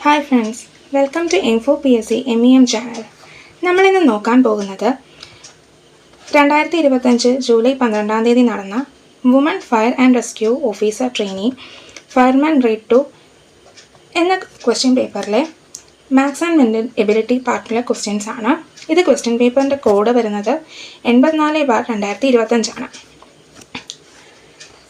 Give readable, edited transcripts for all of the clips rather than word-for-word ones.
Hi friends, welcome to info PSC MEM channel. നമ്മളിന്ന് നോക്കാൻ പോകുന്നത് 2025 ജൂലൈ 12 നടന്ന woman fire and rescue officer trainee fireman grade 2 എന്ന question പേപ്പറിലെ മാത്സ് ആൻഡ് മെൻ്റൽ എബിലിറ്റി പാർട്ടിലെ questions ആണ്. ഇത് ക്വസ്റ്റ്യൻ പേപ്പറിൻ്റെ കോഡ് വരുന്നത് 84/2025 ആണ്.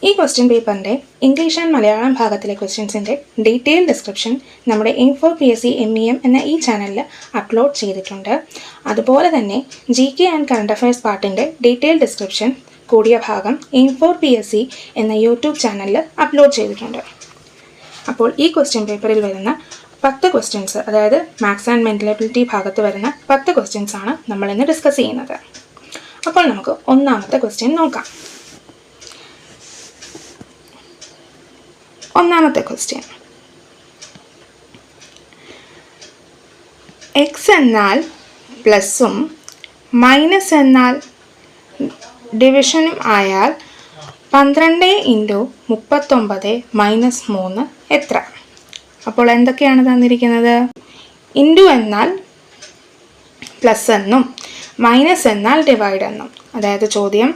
ഈ ക്വസ്റ്റ്യൻ പേപ്പറിൻ്റെ ഇംഗ്ലീഷ് ആൻഡ് മലയാളം ഭാഗത്തിലെ ക്വസ്റ്റ്യൻസിൻ്റെ ഡീറ്റെയിൽ ഡിസ്ക്രിപ്ഷൻ നമ്മുടെ ഇൻഫോ PSC MEM എന്ന ഈ ചാനലിൽ അപ്ലോഡ് ചെയ്തിട്ടുണ്ട്. അതുപോലെ തന്നെ GK ആൻഡ് കറണ്ട് അഫയേഴ്സ് പാർട്ടിൻ്റെ ഡീറ്റെയിൽ ഡിസ്ക്രിപ്ഷൻ കൂടിയ ഭാഗം ഇൻഫോ PSC എന്ന യൂട്യൂബ് ചാനലിൽ അപ്ലോഡ് ചെയ്തിട്ടുണ്ട്. അപ്പോൾ ഈ ക്വസ്റ്റ്യൻ പേപ്പറിൽ വരുന്ന 10 ക്വസ്റ്റ്യൻസ്, അതായത് മാത്സ് ആൻഡ് മെൻ്റൽ എബിലിറ്റി ഭാഗത്ത് വരുന്ന 10 ക്വസ്റ്റ്യൻസ് ആണ് നമ്മളിന്ന് ഡിസ്കസ് ചെയ്യുന്നത്. അപ്പോൾ നമുക്ക് ഒന്നാമത്തെ ക്വസ്റ്റ്യൻ നോക്കാം. ഒന്നാമത്തെ ക്വസ്റ്റ്യൻ, എക്സ് എന്നാൽ പ്ലസും മൈനസ് എന്നാൽ ഡിവിഷനും ആയാൽ 12 × 39 - 3 എത്ര? അപ്പോൾ എന്തൊക്കെയാണ് തന്നിരിക്കുന്നത്? ഇൻറ്റു എന്നാൽ പ്ലസ് എന്നും മൈനസ് എന്നാൽ ഡിവൈഡ് എന്നും, അതായത് ചോദ്യം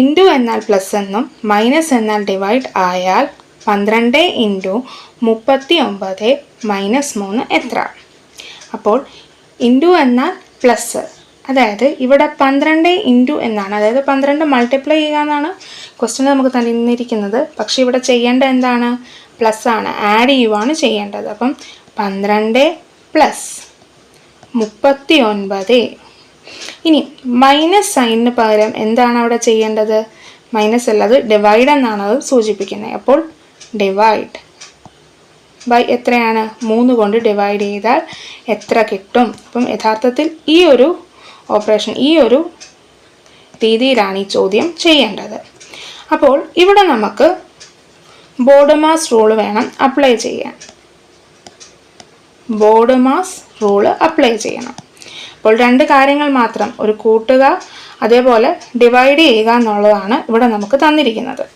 ഇൻറ്റു എന്നാൽ പ്ലസ് എന്നും മൈനസ് എന്നാൽ ഡിവൈഡ് ആയാൽ 12 × 39 - 3 എത്ര? അപ്പോൾ ഇൻറ്റു എന്നാൽ പ്ലസ്, അതായത് ഇവിടെ 12 ഇൻറ്റു എന്നാണ്, അതായത് 12 മൾട്ടിപ്ലൈ ചെയ്യുക എന്നാണ് ക്വസ്റ്റ്യൻ നമുക്ക് തന്നിരിക്കുന്നത്. പക്ഷേ ഇവിടെ ചെയ്യേണ്ട എന്താണ്? പ്ലസ് ആണ്, ആഡ് ചെയ്യുവാണ് ചെയ്യേണ്ടത്. അപ്പം 12 + 39. ഇനി മൈനസ് സൈനിന് പകരം എന്താണ് അവിടെ ചെയ്യേണ്ടത്? മൈനസ് അല്ല, അത് ഡിവൈഡ് എന്നാണ് അത് സൂചിപ്പിക്കുന്നത്. അപ്പോൾ ഡിവൈഡ് ബൈ എത്രയാണ്? 3 കൊണ്ട് ഡിവൈഡ് ചെയ്താൽ എത്ര കിട്ടും? അപ്പം യഥാർത്ഥത്തിൽ ഈ ഒരു ഓപ്പറേഷൻ, ഈ ഒരു രീതിയിലാണ് ഈ ചോദ്യം ചെയ്യേണ്ടത്. അപ്പോൾ ഇവിടെ നമുക്ക് ബോഡമാസ് റൂൾ വേണം അപ്ലൈ ചെയ്യാൻ. ബോഡമാസ് റൂള് അപ്ലൈ ചെയ്യണം. അപ്പോൾ 2 കാര്യങ്ങൾ മാത്രം, ഒരു കൂട്ടുക അതേപോലെ ഡിവൈഡ് ചെയ്യുക എന്നുള്ളതാണ് ഇവിടെ നമുക്ക് തന്നിരിക്കുന്നത്.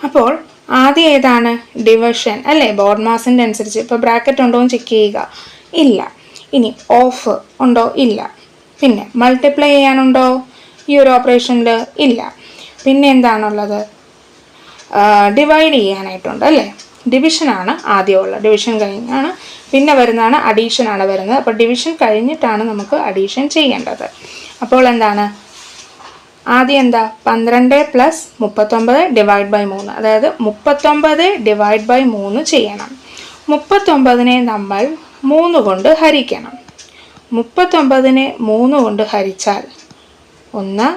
അപ്പോൾ ആദ്യം ഏതാണ്? ഡിവിഷൻ അല്ലേ? ബോഡ്മാസിൻ്റെ അനുസരിച്ച്. ഇപ്പോൾ ബ്രാക്കറ്റ് ഉണ്ടോ എന്ന് ചെക്ക് ചെയ്യുക. ഇല്ല. ഇനി ഓഫ് ഉണ്ടോ? ഇല്ല. പിന്നെ മൾട്ടിപ്ലൈ ചെയ്യാനുണ്ടോ ഈ ഒരു ഓപ്പറേഷനിൽ? ഇല്ല. പിന്നെ എന്താണുള്ളത്? ഡിവൈഡ് ചെയ്യാനായിട്ടുണ്ട് അല്ലേ? ഡിവിഷനാണ് ആദ്യമുള്ളത്. ഡിവിഷൻ കഴിഞ്ഞാണ് പിന്നെ വരുന്നതാണ് അഡീഷനാണ് വരുന്നത്. അപ്പോൾ ഡിവിഷൻ കഴിഞ്ഞിട്ടാണ് നമുക്ക് അഡീഷൻ ചെയ്യേണ്ടത്. അപ്പോൾ എന്താണ് ആദ്യം? എന്താ? 12 + 39 ഡിവൈഡ് ബൈ 3, അതായത് 39 ഡിവൈഡ് ബൈ 3 ചെയ്യണം. 39നെ നമ്മൾ 3 കൊണ്ട് ഹരിക്കണം. 39നെ 3 കൊണ്ട് ഹരിച്ചാൽ 1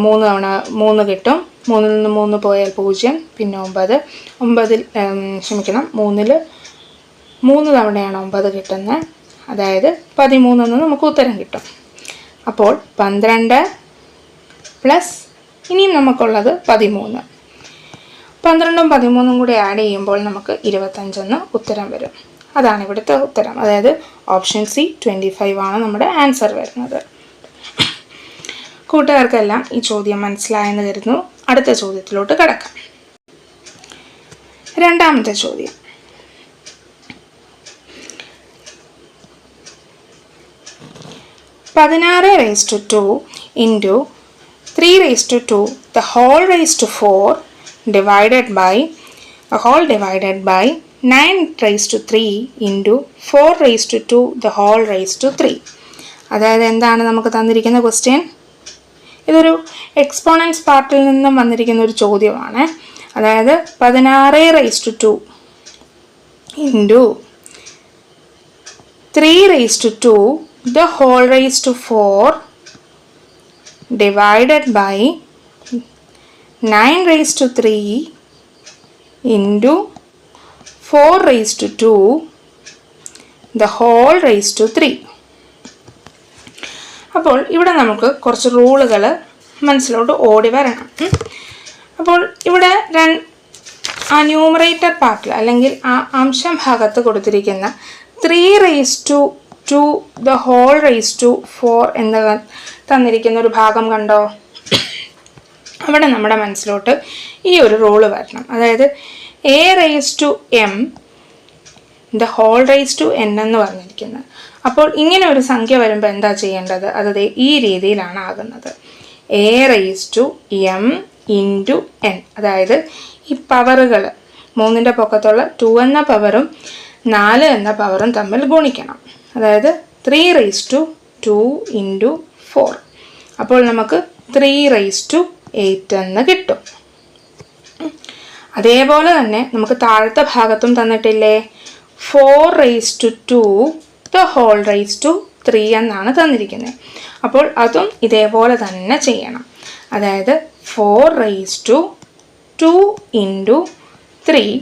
3 തവണ 3 കിട്ടും. 3ൽ നിന്ന് 3 പോയാൽ 0, പിന്നെ 9. 9ൽ 3ൽ 3 തവണയാണ് 9 കിട്ടുന്നത്, അതായത് 13 എന്ന് നമുക്ക് ഉത്തരം കിട്ടും. അപ്പോൾ 12 പ്ലസ് ഇനിയും നമുക്കുള്ളത് 13. 12ഉം 13ഉം കൂടി ആഡ് ചെയ്യുമ്പോൾ നമുക്ക് 25 എന്ന് ഉത്തരം വരും. അതാണ് ഇവിടുത്തെ ഉത്തരം, അതായത് ഓപ്ഷൻ സി 25 ആണ് നമ്മുടെ ആൻസർ വരുന്നത്. കൂട്ടുകാർക്കെല്ലാം ഈ ചോദ്യം മനസ്സിലായെന്ന് കരുതുന്നു. അടുത്ത ചോദ്യത്തിലോട്ട് കടക്കാം. രണ്ടാമത്തെ ചോദ്യം, (16⁻² × 3⁻²) the whole raised to 4 divided by 9⁻³ × 4⁻² the whole raised to 3. അതായത് എന്താണ് നമുക്ക് തന്നിരിക്കുന്ന ക്വസ്റ്റ്യൻ? ഇതൊരു എക്സ്പോണൻസ് പാർട്ടിൽ നിന്നും വന്നിരിക്കുന്ന ഒരു ചോദ്യമാണ്. അതായത് 16⁻² × 3⁻² the whole raised to 4 divided by 9⁻³ × 4⁻² the whole raised to 3. അപ്പോൾ ഇവിടെ നമുക്ക് കുറച്ച് റൂളുകൾ മനസ്സിലോട്ട് ഓടി വരണം. അപ്പോൾ ഇവിടെ ന്യൂമറേറ്റർ പാർട്ടിൽ അല്ലെങ്കിൽ ആ അംശം ഭാഗത്ത് കൊടുത്തിരിക്കുന്ന 3⁻² the whole raised to 4 എന്ന് തന്നിരിക്കുന്ന ഒരു ഭാഗം കണ്ടോ? അവിടെ നമ്മുടെ മനസ്സിലോട്ട് ഈ ഒരു റൂള് വരണം. അതായത് a raise to m the whole raise to n എന്ന് പറഞ്ഞിരിക്കുന്നത്. അപ്പോൾ ഇങ്ങനെ ഒരു സംഖ്യ വരുമ്പോൾ എന്താ ചെയ്യേണ്ടത്? അത് ഈ രീതിയിലാണ് ആകുന്നത്. a raise to m into n. അതായത് ഈ പവറുകൾ 3ൻ്റെ പൊക്കത്തുള്ള 2 എന്ന പവറും 4 എന്ന പവറും തമ്മിൽ ഗുണിക്കണം. അതായത് 3 റേസ് ടു 2 ഇൻറ്റു 4. അപ്പോൾ നമുക്ക് 3 റേസ് ടു 8 എന്ന് കിട്ടും. അതേപോലെ തന്നെ നമുക്ക് താഴത്തെ ഭാഗത്തും തന്നിട്ടില്ലേ, 4 raise to 2 the whole raise to 3 എന്നാണ് തന്നിരിക്കുന്നത്. അപ്പോൾ അതും ഇതേപോലെ തന്നെ ചെയ്യണം. അതായത് 4 raise to 2 into 3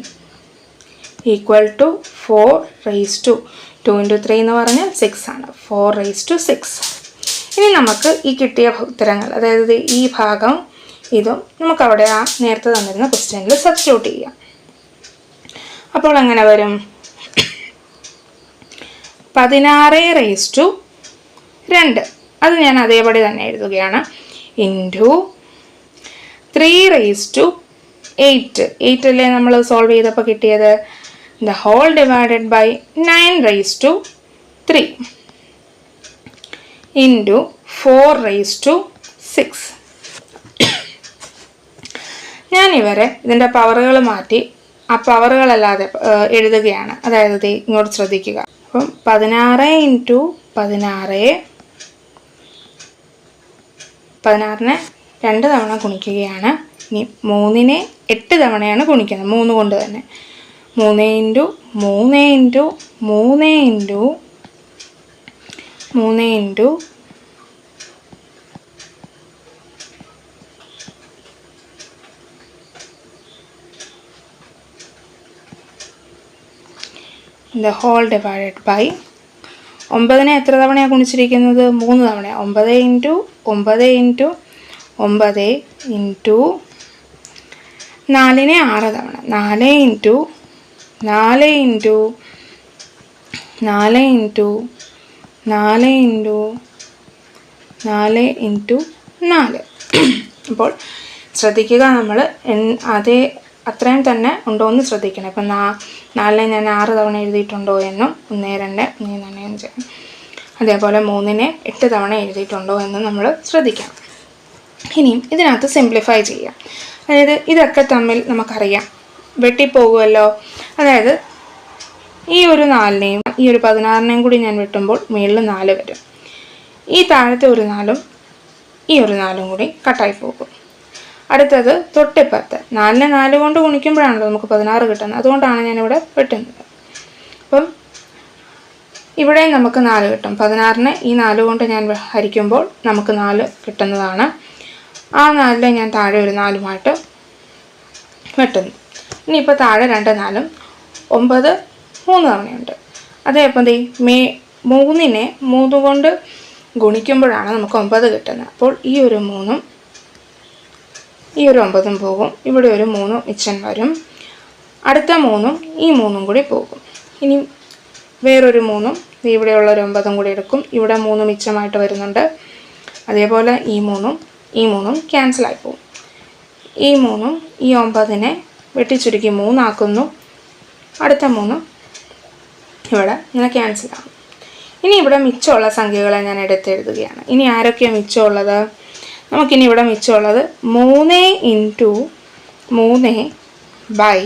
equal to 4 raise to 2 into 3 എന്ന് പറഞ്ഞാൽ 6 ആണ്. 4 റേസ് ടു 6. ഇനി നമുക്ക് ഈ കിട്ടിയ ഉത്തരങ്ങൾ, അതായത് ഈ ഭാഗം ഇതും നമുക്കവിടെ ആ നേരത്തെ തന്നിരുന്ന ക്വസ്റ്റ്യനിൽ സബ്സ്റ്റിറ്റ്യൂട്ട് ചെയ്യാം. അപ്പോൾ എങ്ങനെ വരും? 16 റേസ് ടു 2, അത് ഞാൻ അതേപടി തന്നെ എഴുതുകയാണ്, ഇൻറ്റു 3 റേസ് ടു 8. 8 അല്ലേ നമ്മൾ സോൾവ് ചെയ്തപ്പോൾ കിട്ടിയത്. The whole divided by 9 raise to 3 into 4 raise to 6. ഞാനിവരെ ഇതിൻ്റെ പവറുകൾ മാറ്റി ആ പവറുകളല്ലാതെ എഴുതുകയാണ്. അതായത് ഇങ്ങോട്ട് ശ്രദ്ധിക്കുക. അപ്പം 16 ഇൻറ്റു 16, 16നെ 2 തവണ ഗുണിക്കുകയാണ്. ഇനി 3നെ 8 തവണയാണ് ഗുണിക്കുന്നത്, 3 കൊണ്ട് തന്നെ. 3 into 3 into 3 into 3 into the whole divided by 9നെ എത്ര തവണയാണ് ഗുണിച്ചിരിക്കുന്നത്? 3 തവണ. 9 ഇൻറ്റു 9 ഇൻറ്റു 9 ഇൻറ്റു 4നെ 6 തവണ. 4 into 4 into 4 into 4 into 4 into 4. അപ്പോൾ ശ്രദ്ധിക്കുക, നമ്മൾ അത്രയും തന്നെ ഉണ്ടോ എന്ന് ശ്രദ്ധിക്കണം. ഇപ്പം 4നെ ഞാൻ 6 തവണ എഴുതിയിട്ടുണ്ടോ എന്നും 1 2 3 4 5. അതേപോലെ 3നെ 8 തവണ എഴുതിയിട്ടുണ്ടോ എന്നും നമ്മൾ ശ്രദ്ധിക്കണം. ഇനിയും ഇതിനകത്ത് സിംപ്ലിഫൈ ചെയ്യാം. അതായത് ഇതൊക്കെ തമ്മിൽ നമുക്കറിയാം വെട്ടിപ്പോകുമല്ലോ. അതായത് ഈ ഒരു 4നെയും ഈ ഒരു 16നെയും കൂടി ഞാൻ വെട്ടുമ്പോൾ മുകളിൽ 4 വരും. ഈ താഴത്തെ ഒരു 4ഉം ഈ ഒരു 4ഉം കൂടി കട്ടായി പോകും. അടുത്തത് തൊട്ടിപ്പുറത്ത് 4നെ 4 കൊണ്ട് ഗുണിക്കുമ്പോഴാണല്ലോ നമുക്ക് 16 കിട്ടുന്നത്. അതുകൊണ്ടാണ് ഞാനിവിടെ വെട്ടുന്നത്. അപ്പം ഇവിടെ നമുക്ക് 4 കിട്ടും. 16നെ ഈ 4 കൊണ്ട് ഞാൻ ഹരിക്കുമ്പോൾ നമുക്ക് 4 കിട്ടുന്നതാണ്. ആ 4നെ ഞാൻ താഴെ ഒരു 4ഉമായിട്ട് വെട്ടുന്നു. ഇനിയിപ്പോൾ താഴെ 2 4ഉം 9 3 തവണയുണ്ട്. അതേപ്പം 3നെ 3 കൊണ്ട് ഗുണിക്കുമ്പോഴാണ് നമുക്ക് 9 കിട്ടുന്നത്. അപ്പോൾ ഈ ഒരു 3ഉം ഈ ഒരു 9ഉം പോകും. ഇവിടെ ഒരു 3 മിച്ചം വരും. അടുത്ത 3ഉം ഈ 3ഉം കൂടി പോകും. ഇനി വേറൊരു 3ഉം ഇവിടെയുള്ളൊരു 9ഉം കൂടി എടുക്കും. ഇവിടെ 3 മിച്ചമായിട്ട് വരുന്നുണ്ട്. അതേപോലെ ഈ 3ഉം ക്യാൻസലായി പോകും. ഈ 3ഉം ഈ 9നെ വെട്ടിച്ചുരുക്കി 3 ആക്കുന്നു. അടുത്ത 3ഉം ഇവിടെ ഇങ്ങനെ ക്യാൻസലാകും. ഇനി ഇവിടെ മിച്ചമുള്ള സംഖ്യകളെ ഞാൻ എടുത്തെഴുതുകയാണ്. ഇനി ആരൊക്കെയാണ് മിച്ചമുള്ളത്? നമുക്കിനി ഇവിടെ മിച്ചമുള്ളത് 3 ഇൻറ്റു 3 ബൈ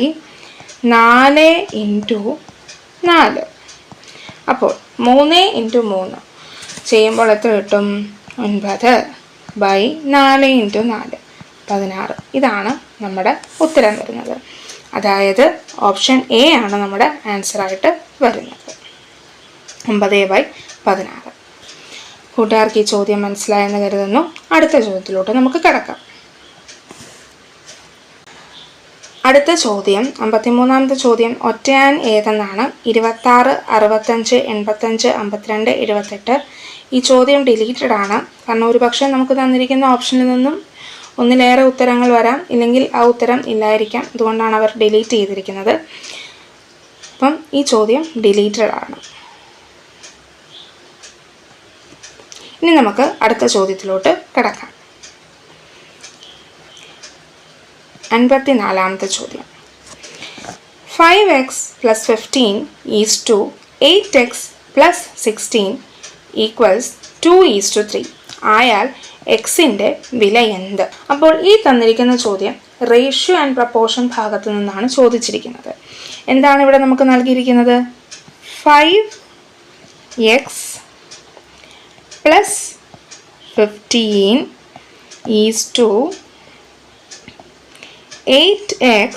4 ഇൻറ്റു 4. അപ്പോൾ 3 ഇൻറ്റു 3 ചെയ്യുമ്പോൾ എത്ര കിട്ടും? 9 ബൈ 4 ഇൻറ്റു 4 16. ഇതാണ് നമ്മുടെ ഉത്തരം വരുന്നത്. അതായത് ഓപ്ഷൻ എ ആണ് നമ്മുടെ ആൻസറായിട്ട് വരുന്നത്, 9 ബൈ 16. കൂട്ടുകാർക്ക് ഈ ചോദ്യം മനസ്സിലായെന്ന് കരുതുന്നു. അടുത്ത ചോദ്യത്തിലോട്ട് നമുക്ക് കിടക്കാം. അടുത്ത ചോദ്യം 53ാമത്തെ ചോദ്യം ഒറ്റയാൻ ഏതെന്നാണ്. 26 65 85 52 78. ഈ ചോദ്യം ഡിലീറ്റഡ് ആണ്. കാരണം ഒരുപക്ഷെ നമുക്ക് തന്നിരിക്കുന്ന ഓപ്ഷനിൽ നിന്നും ഒന്നിലേറെ ഉത്തരങ്ങൾ വരാം, ഇല്ലെങ്കിൽ ആ ഉത്തരം ഇല്ലായിരിക്കാം. അതുകൊണ്ടാണ് അവർ ഡിലീറ്റ് ചെയ്തിരിക്കുന്നത്. അപ്പം ഈ ചോദ്യം ഡിലീറ്റഡ് ആണ്. ഇനി നമുക്ക് അടുത്ത ചോദ്യത്തിലോട്ട് കിടക്കാം. 54-ാമത്തെ ചോദ്യം. 5x plus 15 is to 8x plus 16 equals 2:3 ആയാൽ എക്സിൻ്റെ വില എന്ത്? അപ്പോൾ ഈ തന്നിരിക്കുന്ന ചോദ്യം റേഷ്യോ ആൻഡ് പ്രപ്പോർഷൻ ഭാഗത്തു നിന്നാണ് ചോദിച്ചിരിക്കുന്നത്. എന്താണ് ഇവിടെ നമുക്ക് നൽകിയിരിക്കുന്നത്? 5x plus 15 is to 8x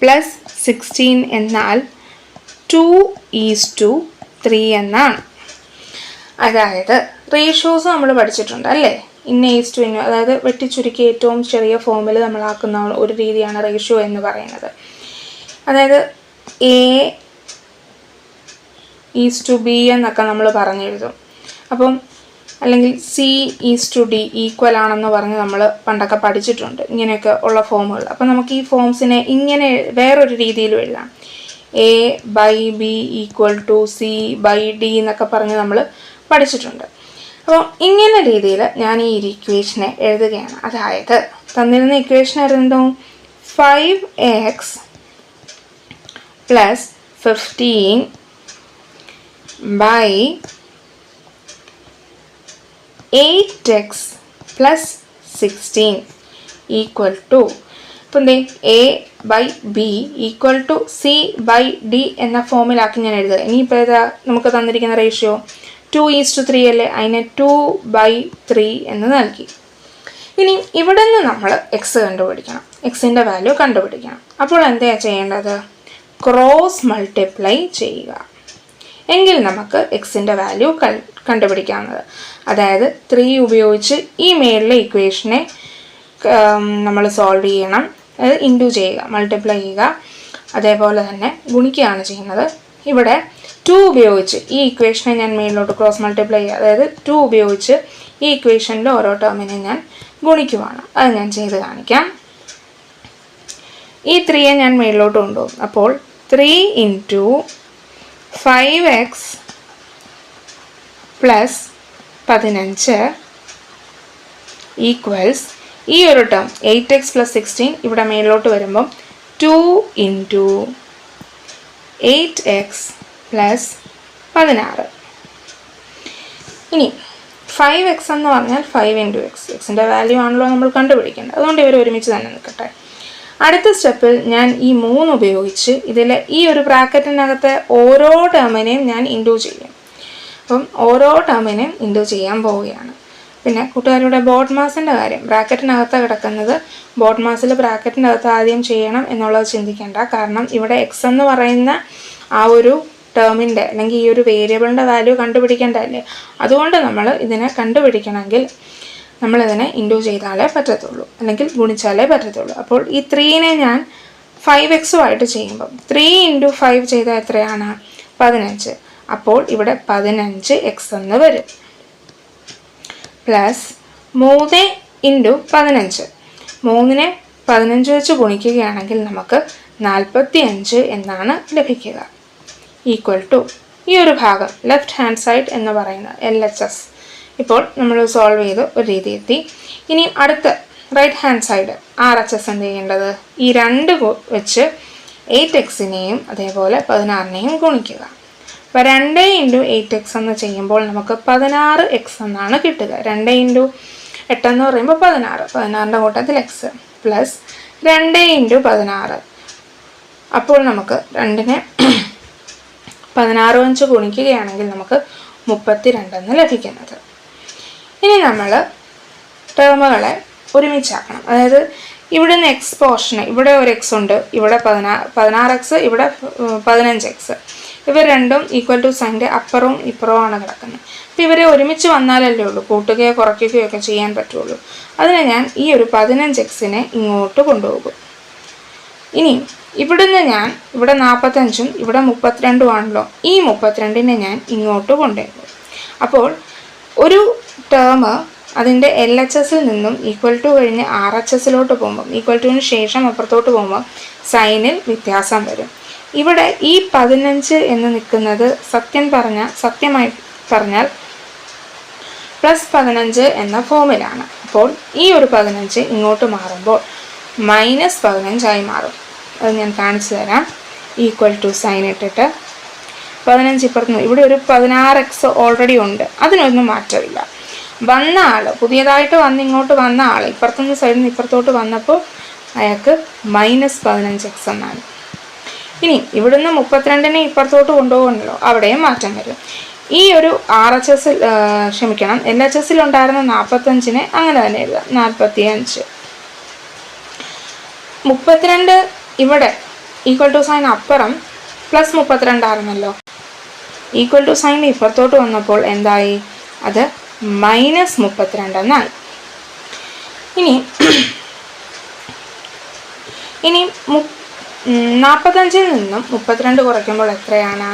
plus 16 എന്നാൽ 2:3 എന്നാണ്. അതായത് റേഷ്യോസ് നമ്മൾ പഠിച്ചിട്ടുണ്ട് അല്ലേ? ഇന്ന ഈസ് ടു ഇന്ന, അതായത് വെട്ടിച്ചുരുക്കി ഏറ്റവും ചെറിയ ഫോമിൽ നമ്മളാക്കുന്ന ഒരു രീതിയാണ് റേഷ്യോ എന്ന് പറയുന്നത്. അതായത് A:B എന്നൊക്കെ നമ്മൾ പറഞ്ഞെഴുതും. അപ്പം അല്ലെങ്കിൽ C:D ഈക്വൽ ആണെന്ന് പറഞ്ഞ് നമ്മൾ പണ്ടൊക്കെ പഠിച്ചിട്ടുണ്ട് ഇങ്ങനെയൊക്കെ ഉള്ള ഫോമുകൾ. അപ്പം നമുക്ക് ഈ ഫോംസിനെ ഇങ്ങനെ വേറൊരു രീതിയിലും എഴുതാം. A/B = C/D എന്നൊക്കെ പറഞ്ഞ് നമ്മൾ പഠിച്ചിട്ടുണ്ട്. അപ്പോൾ ഇങ്ങനെ രീതിയിൽ ഞാൻ ഈ ഇക്വേഷനെ എഴുതുകയാണ്. അതായത് തന്നിരുന്ന ഇക്വേഷൻ ആയിരുന്നു 5x plus 15 by 8x plus 16 equal to, ഇപ്പം A/B = C/D എന്ന ഫോമിലാക്കി ഞാൻ എഴുതുക. ഇനിയിപ്പോൾ ഏതാ നമുക്ക് തന്നിരിക്കുന്ന റേഷ്യോ 2:3 അല്ലേ? അതിനെ 2/3 എന്ന് നൽകി. ഇനി ഇവിടെ നിന്ന് നമ്മൾ എക്സ് കണ്ടുപിടിക്കണം, എക്സിൻ്റെ വാല്യൂ കണ്ടുപിടിക്കണം. അപ്പോൾ എന്താ ചെയ്യേണ്ടത്? ക്രോസ് മൾട്ടിപ്ലൈ ചെയ്യുക. എങ്കിൽ നമുക്ക് എക്സിൻ്റെ വാല്യൂ കണ്ടുപിടിക്കാവുന്നത്. അതായത് 3 ഉപയോഗിച്ച് ഈ മേളിലെ ഇക്വേഷനെ നമ്മൾ സോൾവ് ചെയ്യണം. അത് ഇൻറ്റു ചെയ്യുക, മൾട്ടിപ്ലൈ ചെയ്യുക, അതേപോലെ തന്നെ ഗുണിക്കുകയാണ് ചെയ്യുന്നത്. ഇവിടെ 2 ഉപയോഗിച്ച് ഈ ഇക്വേഷനെ ഞാൻ മേളിലോട്ട് ക്രോസ് മൾട്ടിപ്ലൈ ചെയ്യുക. അതായത് 2 ഉപയോഗിച്ച് ഈ ഇക്വേഷനിൽ ഓരോ ടേമിനെ ഞാൻ ഗുണിക്കുവാണ്. അത് ഞാൻ ചെയ്ത് കാണിക്കാം. ഈ 3യെ ഞാൻ മേളിലോട്ട് കൊണ്ടുപോകും. അപ്പോൾ 3 × 5x plus 15 ഈക്വൽസ് ഈ ഒരു ടേം 8x plus 16 ഇവിടെ മേളിലോട്ട് വരുമ്പം 2 × 8x plus 16. ഇനി 5x എന്ന് പറഞ്ഞാൽ 5 × x, എക്സിൻ്റെ വാല്യൂ ആണല്ലോ നമ്മൾ കണ്ടുപിടിക്കേണ്ടത്. അതുകൊണ്ട് ഇവർ ഒരുമിച്ച് തന്നെ നിൽക്കട്ടെ. അടുത്ത സ്റ്റെപ്പിൽ ഞാൻ ഈ 3 ഉപയോഗിച്ച് ഇതിൽ ഈ ഒരു ബ്രാക്കറ്റിനകത്തെ ഓരോ ടേമിനെയും ഞാൻ ഇൻറ്റു ചെയ്യും. അപ്പം ഓരോ ടേമിനെയും ഇൻറ്റു ചെയ്യാൻ പോവുകയാണ്. പിന്നെ കൂട്ടുകാരുടെ ബോഡ് മാസിൻ്റെ കാര്യം, ബ്രാക്കറ്റിനകത്ത് കിടക്കുന്നത് ബോഡ് മാസിൽ ബ്രാക്കറ്റിനകത്ത് ആദ്യം ചെയ്യണം എന്നുള്ളത് ചിന്തിക്കേണ്ട. കാരണം ഇവിടെ എക്സ് എന്ന് പറയുന്ന ആ ഒരു ടേമിൻ്റെ അല്ലെങ്കിൽ ഈ ഒരു വേരിയബിളിൻ്റെ വാല്യൂ കണ്ടുപിടിക്കേണ്ടതല്ലേ. അതുകൊണ്ട് നമ്മൾ ഇതിനെ കണ്ടുപിടിക്കണമെങ്കിൽ നമ്മളിതിനെ ഇൻറ്റു ചെയ്താലേ പറ്റത്തുള്ളൂ, അല്ലെങ്കിൽ ഗുണിച്ചാലേ പറ്റത്തുള്ളൂ. അപ്പോൾ ഈ 3നെ ഞാൻ 5x ചെയ്യുമ്പം 3 × 5 ചെയ്താൽ എത്രയാണ്? 15. അപ്പോൾ ഇവിടെ 15x എന്ന് വരും. പ്ലസ് 3 × 15, 3നെ 15 വെച്ച് ഗുണിക്കുകയാണെങ്കിൽ നമുക്ക് 45 എന്നാണ് ലഭിക്കുക. ഈക്വൽ ടു ഈ ഒരു ഭാഗം ലെഫ്റ്റ് ഹാൻഡ് സൈഡ് എന്ന് പറയുന്ന LHS. ഇപ്പോൾ നമ്മൾ സോൾവ് ചെയ്ത് ഒരു രീതി എത്തി. ഇനി അടുത്ത റൈറ്റ് ഹാൻഡ് സൈഡ് RHS എന്ത് ചെയ്യേണ്ടത്? ഈ 2 വെച്ച് 8xനെയും അതേപോലെ 16നെയും ഗുണിക്കുക. അപ്പോൾ 2 × 8x എന്ന് ചെയ്യുമ്പോൾ നമുക്ക് 16x എന്നാണ് കിട്ടുക. 2 × 8 എന്ന് പറയുമ്പോൾ 16, 16ൻ്റെ കൂട്ടത്തിൽ x പ്ലസ് 2 × 16. അപ്പോൾ നമുക്ക് 2നെ 16 വെച്ച് ഗുണിക്കുകയാണെങ്കിൽ നമുക്ക് 32 എന്ന് ലഭിക്കുന്നത്. ഇനി നമ്മൾ ടേമുകളെ ഒരുമിച്ചാക്കണം. അതായത് ഇവിടുന്ന് എക്സ് പോർഷന് ഇവിടെ ഒരു എക്സ് ഉണ്ട്, ഇവിടെ 16x, ഇവിടെ 15x. ഇവർ രണ്ടും ഈക്വൽ ടു സൈൻ്റെ അപ്പുറവും ഇപ്പുറവുമാണ് കിടക്കുന്നത്. അപ്പോൾ ഇവരെ ഒരുമിച്ച് വന്നാലല്ലേ ഉള്ളൂ കൂട്ടുകയോ കുറയ്ക്കുകയോ ഒക്കെ ചെയ്യാൻ പറ്റുള്ളൂ. അതിനെ ഞാൻ ഈ ഒരു 15xനെ ഇങ്ങോട്ട് കൊണ്ടുപോകും. ഇനി ഇവിടുന്ന് ഞാൻ ഇവിടെ 45ഉം ഇവിടെ 32ഉം ആണല്ലോ, ഈ 32നെ ഞാൻ ഇങ്ങോട്ട് കൊണ്ടുപോകും. അപ്പോൾ ഒരു ടേം അതിൻ്റെ LHSൽ നിന്നും ഈക്വൽ ടു കഴിഞ്ഞ് RHSലോട്ട് പോകുമ്പോൾ, ഈക്വൽ ടുവിന് ശേഷം അപ്പുറത്തോട്ട് പോകുമ്പോൾ സൈനിൽ വ്യത്യാസം വരും. ഇവിടെ ഈ 15 എന്ന് നിൽക്കുന്നത് സത്യമായി പറഞ്ഞാൽ +15 എന്ന ഫോമിലാണ്. അപ്പോൾ ഈ ഒരു 15 ഇങ്ങോട്ട് മാറുമ്പോൾ -15 മാറും. അത് ഞാൻ കാണിച്ചു തരാം. ഈക്വൽ ടു സൈൻ ഇട്ടിട്ട് 15 ഇപ്പുറത്ത്, ഇവിടെ ഒരു 16x ഓൾറെഡി ഉണ്ട്, അതിനൊന്നും മാറ്റമില്ല. വന്ന ആൾ, പുതിയതായിട്ട് ഇങ്ങോട്ട് വന്ന ആൾ ഇപ്പുറത്തുനിന്ന് സൈഡിൽ നിന്ന് ഇപ്പുറത്തോട്ട് വന്നപ്പോൾ അയാൾക്ക് -15x എന്നാണ്. ഇനി ഇവിടുന്ന് 32നെ ഇപ്പുറത്തോട്ട് കൊണ്ടുപോകണല്ലോ, അവിടെയും മാറ്റം വരും. ഈ ഒരു RHS LHS ഉണ്ടായിരുന്ന 45നെ അങ്ങനെ തന്നെ എഴുതാം, 45. 32 ഇവിടെ ഈക്വൽ ടു സൈൻ അപ്പുറം +32 ആയിരുന്നല്ലോ, ഈക്വൽ ടു സൈൻ ഇപ്പുറത്തോട്ട് വന്നപ്പോൾ എന്തായി? അത് -32 എന്നായി. ഇനി 45-ൽ നിന്നും 32 കുറയ്ക്കുമ്പോൾ എത്രയാണ്?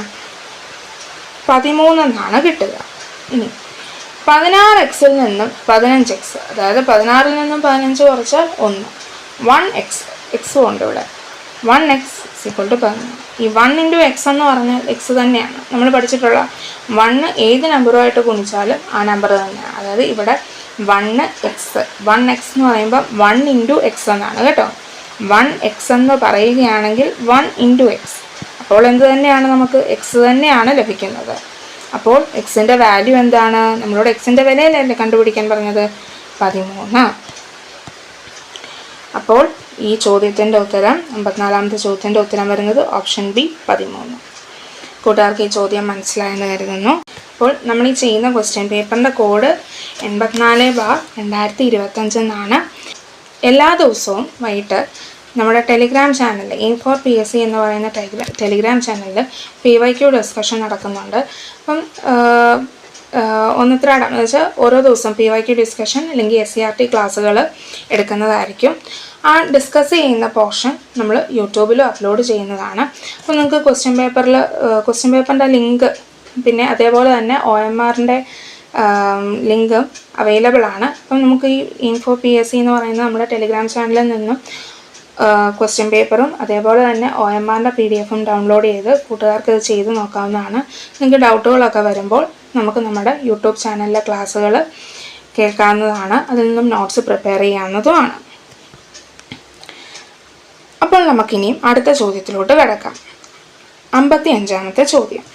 13 എന്നാണ് കിട്ടുക. ഇനി 16xൽ നിന്നും 15x, അതായത് 16ൽ നിന്നും 15 കുറച്ചാൽ 1x ഉണ്ട് ഇവിടെ. 1x = 13. ഈ 1 × x എന്ന് പറഞ്ഞാൽ x തന്നെയാണ്. നമ്മൾ പഠിച്ചിട്ടുള്ള 1 ഏത് നമ്പറുമായിട്ട് ഗുണിച്ചാലും ആ നമ്പർ തന്നെയാണ്. അതായത് ഇവിടെ 1x എന്ന് പറയുമ്പോൾ 1 × x എന്നാണ് കേട്ടോ. 1x എന്ന് പറയുകയാണെങ്കിൽ 1 × x, അപ്പോൾ എന്ത് തന്നെയാണ്? നമുക്ക് x തന്നെയാണ് ലഭിക്കുന്നത്. അപ്പോൾ എക്സിൻ്റെ വാല്യൂ എന്താണ്? നമ്മളോട് എക്സിൻ്റെ വിലയല്ലേ കണ്ടുപിടിക്കാൻ പറഞ്ഞത്? 13. അപ്പോൾ ഈ ചോദ്യത്തിൻ്റെ ഉത്തരം, 54ാമത്തെ ചോദ്യത്തിൻ്റെ ഉത്തരം വരുന്നത് ഓപ്ഷൻ ബി 13. കൂട്ടുകാർക്ക് ഈ ചോദ്യം മനസ്സിലായെന്ന് കരുതുന്നു. അപ്പോൾ നമ്മൾ ഈ ചെയ്യുന്ന ക്വസ്റ്റ്യൻ പേപ്പറിൻ്റെ കോഡ് 84/2025 എന്നാണ്. എല്ലാ ദിവസവും വൈകിട്ട് നമ്മുടെ ടെലിഗ്രാം ചാനലിൽ aim4psc എന്ന് പറയുന്ന ടെലിഗ്രാം ചാനലിൽ PYQ ഡിസ്കഷൻ നടക്കുന്നുണ്ട്. അപ്പം ഒന്നിത്രാടം എന്ന് വെച്ചാൽ ഓരോ ദിവസം PYQ ഡിസ്കഷൻ അല്ലെങ്കിൽ SCRT ക്ലാസ്സുകൾ എടുക്കുന്നതായിരിക്കും. ആ ഡിസ്കസ് ചെയ്യുന്ന പോർഷൻ നമ്മൾ യൂട്യൂബിലും അപ്ലോഡ് ചെയ്യുന്നതാണ്. അപ്പോൾ നിങ്ങൾക്ക് ക്വസ്റ്റ്യൻ പേപ്പറിൻ്റെ ലിങ്ക്, പിന്നെ അതേപോലെ തന്നെ OMRൻ്റെ ലിങ്കും അവൈലബിൾ ആണ്. അപ്പം നമുക്ക് ഈ aim4psc എന്ന് പറയുന്ന നമ്മുടെ ടെലിഗ്രാം ചാനലിൽ നിന്നും ക്വസ്റ്റ്യൻ പേപ്പറും അതേപോലെ തന്നെ OMRൻ്റെ PDF-ഉം ഡൗൺലോഡ് ചെയ്ത് കൂട്ടുകാർക്ക് ഇത് ചെയ്ത് നോക്കാവുന്നതാണ്. നിങ്ങൾക്ക് ഡൗട്ടുകളൊക്കെ വരുമ്പോൾ നമുക്ക് നമ്മുടെ യൂട്യൂബ് ചാനലിലെ ക്ലാസ്സുകൾ കേൾക്കാവുന്നതാണ്. അതിൽ നിന്നും നോട്ട്സ് പ്രിപ്പയർ ചെയ്യാവുന്നതുമാണ്. അപ്പോൾ നമുക്കിനിയും അടുത്ത ചോദ്യത്തിലോട്ട് കിടക്കാം. 55ാമത്തെ ചോദ്യം.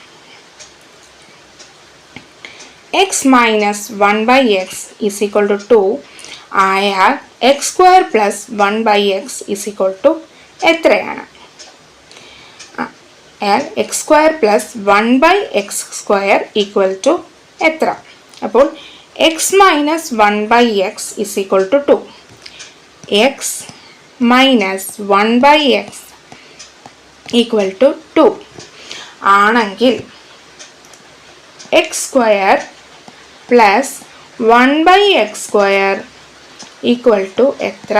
x - 1/x = 2 ആയാൽ x² + 1/x = എത്രയാണ്? ആയാൽ x² + 1/x² = എത്ര? അപ്പോൾ x - 1/x = 2. x - 1/x = 2 ആണെങ്കിൽ x² + 1/x² = എത്ര?